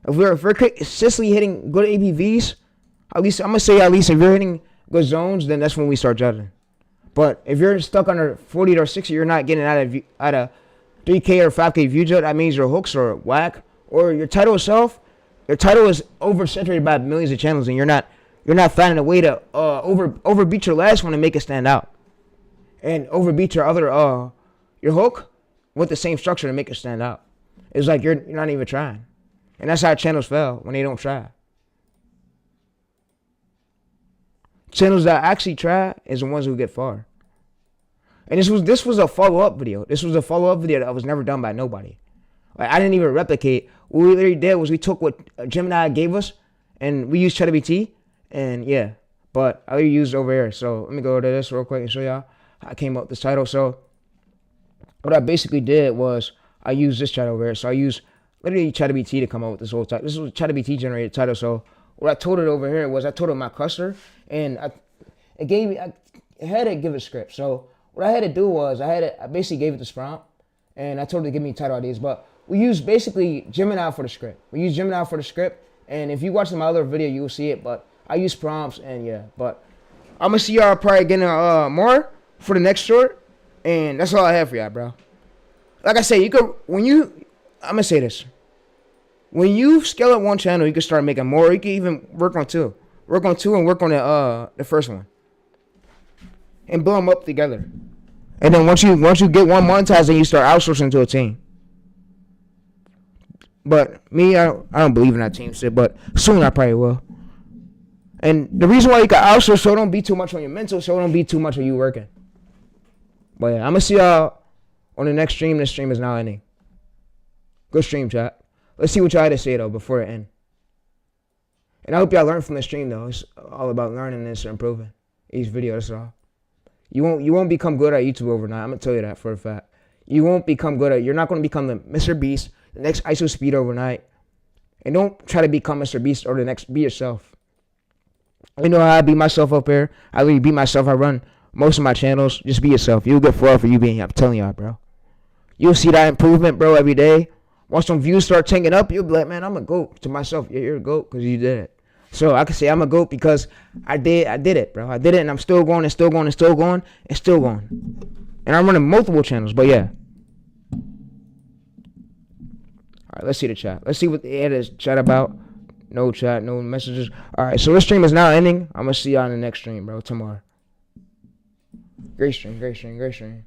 If we're consistently hitting good ABVs, at least I'm going to say at least if you're hitting good zones, then that's when we start judging. But if you're stuck under 40 or 60, you're not getting out of 3K or 5K view judge, that means your hooks are whack, or your title itself, your title is oversaturated by millions of channels, and you're not finding a way to overbeat your last one and make it stand out, and overbeat your other your hook with the same structure to make it stand out. It's like you're not even trying, and that's how channels fail, when they don't try. Channels that actually try is the ones who get far. And this was a follow-up video. This was a follow-up video that was never done by nobody. Like, I didn't even replicate. What we literally did was we took what Gemini gave us, and we used ChatGPT, and yeah. But I already used it over here. So let me go to this real quick and show y'all how I came up with this title. So what I basically did was I used this chat over here. So I used literally ChatGPT to come up with this whole title. This was a ChatGPT generated title. So what I told it over here was I told it my cluster, and I had to give it a script. So what I had to do was I basically gave it this prompt, and I told it to give me title ideas. But we use basically Gemini for the script. We use Gemini for the script, and if you watch my other video, you will see it. But I use prompts, and yeah. But I'm gonna see y'all probably getting more for the next short, and that's all I have for y'all, bro. Like I say, I'm gonna say this. When you scale up one channel, you can start making more. You can even work on two. Work on two and work on the first one. And build them up together. And then once you get one monetized, then you start outsourcing to a team. But me, I don't believe in that team shit, but soon I probably will. And the reason why you can outsource, so don't be too much on your mental, so don't be too much on you working. But yeah, I'm gonna see y'all on the next stream. This stream is now ending. Good stream, chat. Let's see what y'all had to say though before it ends. And I hope y'all learn from the stream though. It's all about learning and improving each video. That's all. You won't become good at YouTube overnight. I'm gonna tell you that for a fact. You won't become good at. You're not gonna become the Mr. Beast, the next ISO Speed overnight. And don't try to become Mr. Beast or the next. Be yourself. You know how I beat myself up here. I really beat myself. I run most of my channels. Just be yourself. You'll get far for you being here. I'm telling y'all, bro. You'll see that improvement, bro, every day. Once some views start tanking up, you'll be like, man, I'm a GOAT to myself. Yeah, you're a GOAT because you did it. So I can say I'm a GOAT because I did it, bro. I did it, and I'm still going and still going and still going and still going. And I'm running multiple channels, but yeah. All right, let's see the chat. Let's see what the ad is chat about. No chat, no messages. All right, so this stream is now ending. I'm going to see y'all in the next stream, bro, tomorrow. Great stream, great stream, great stream.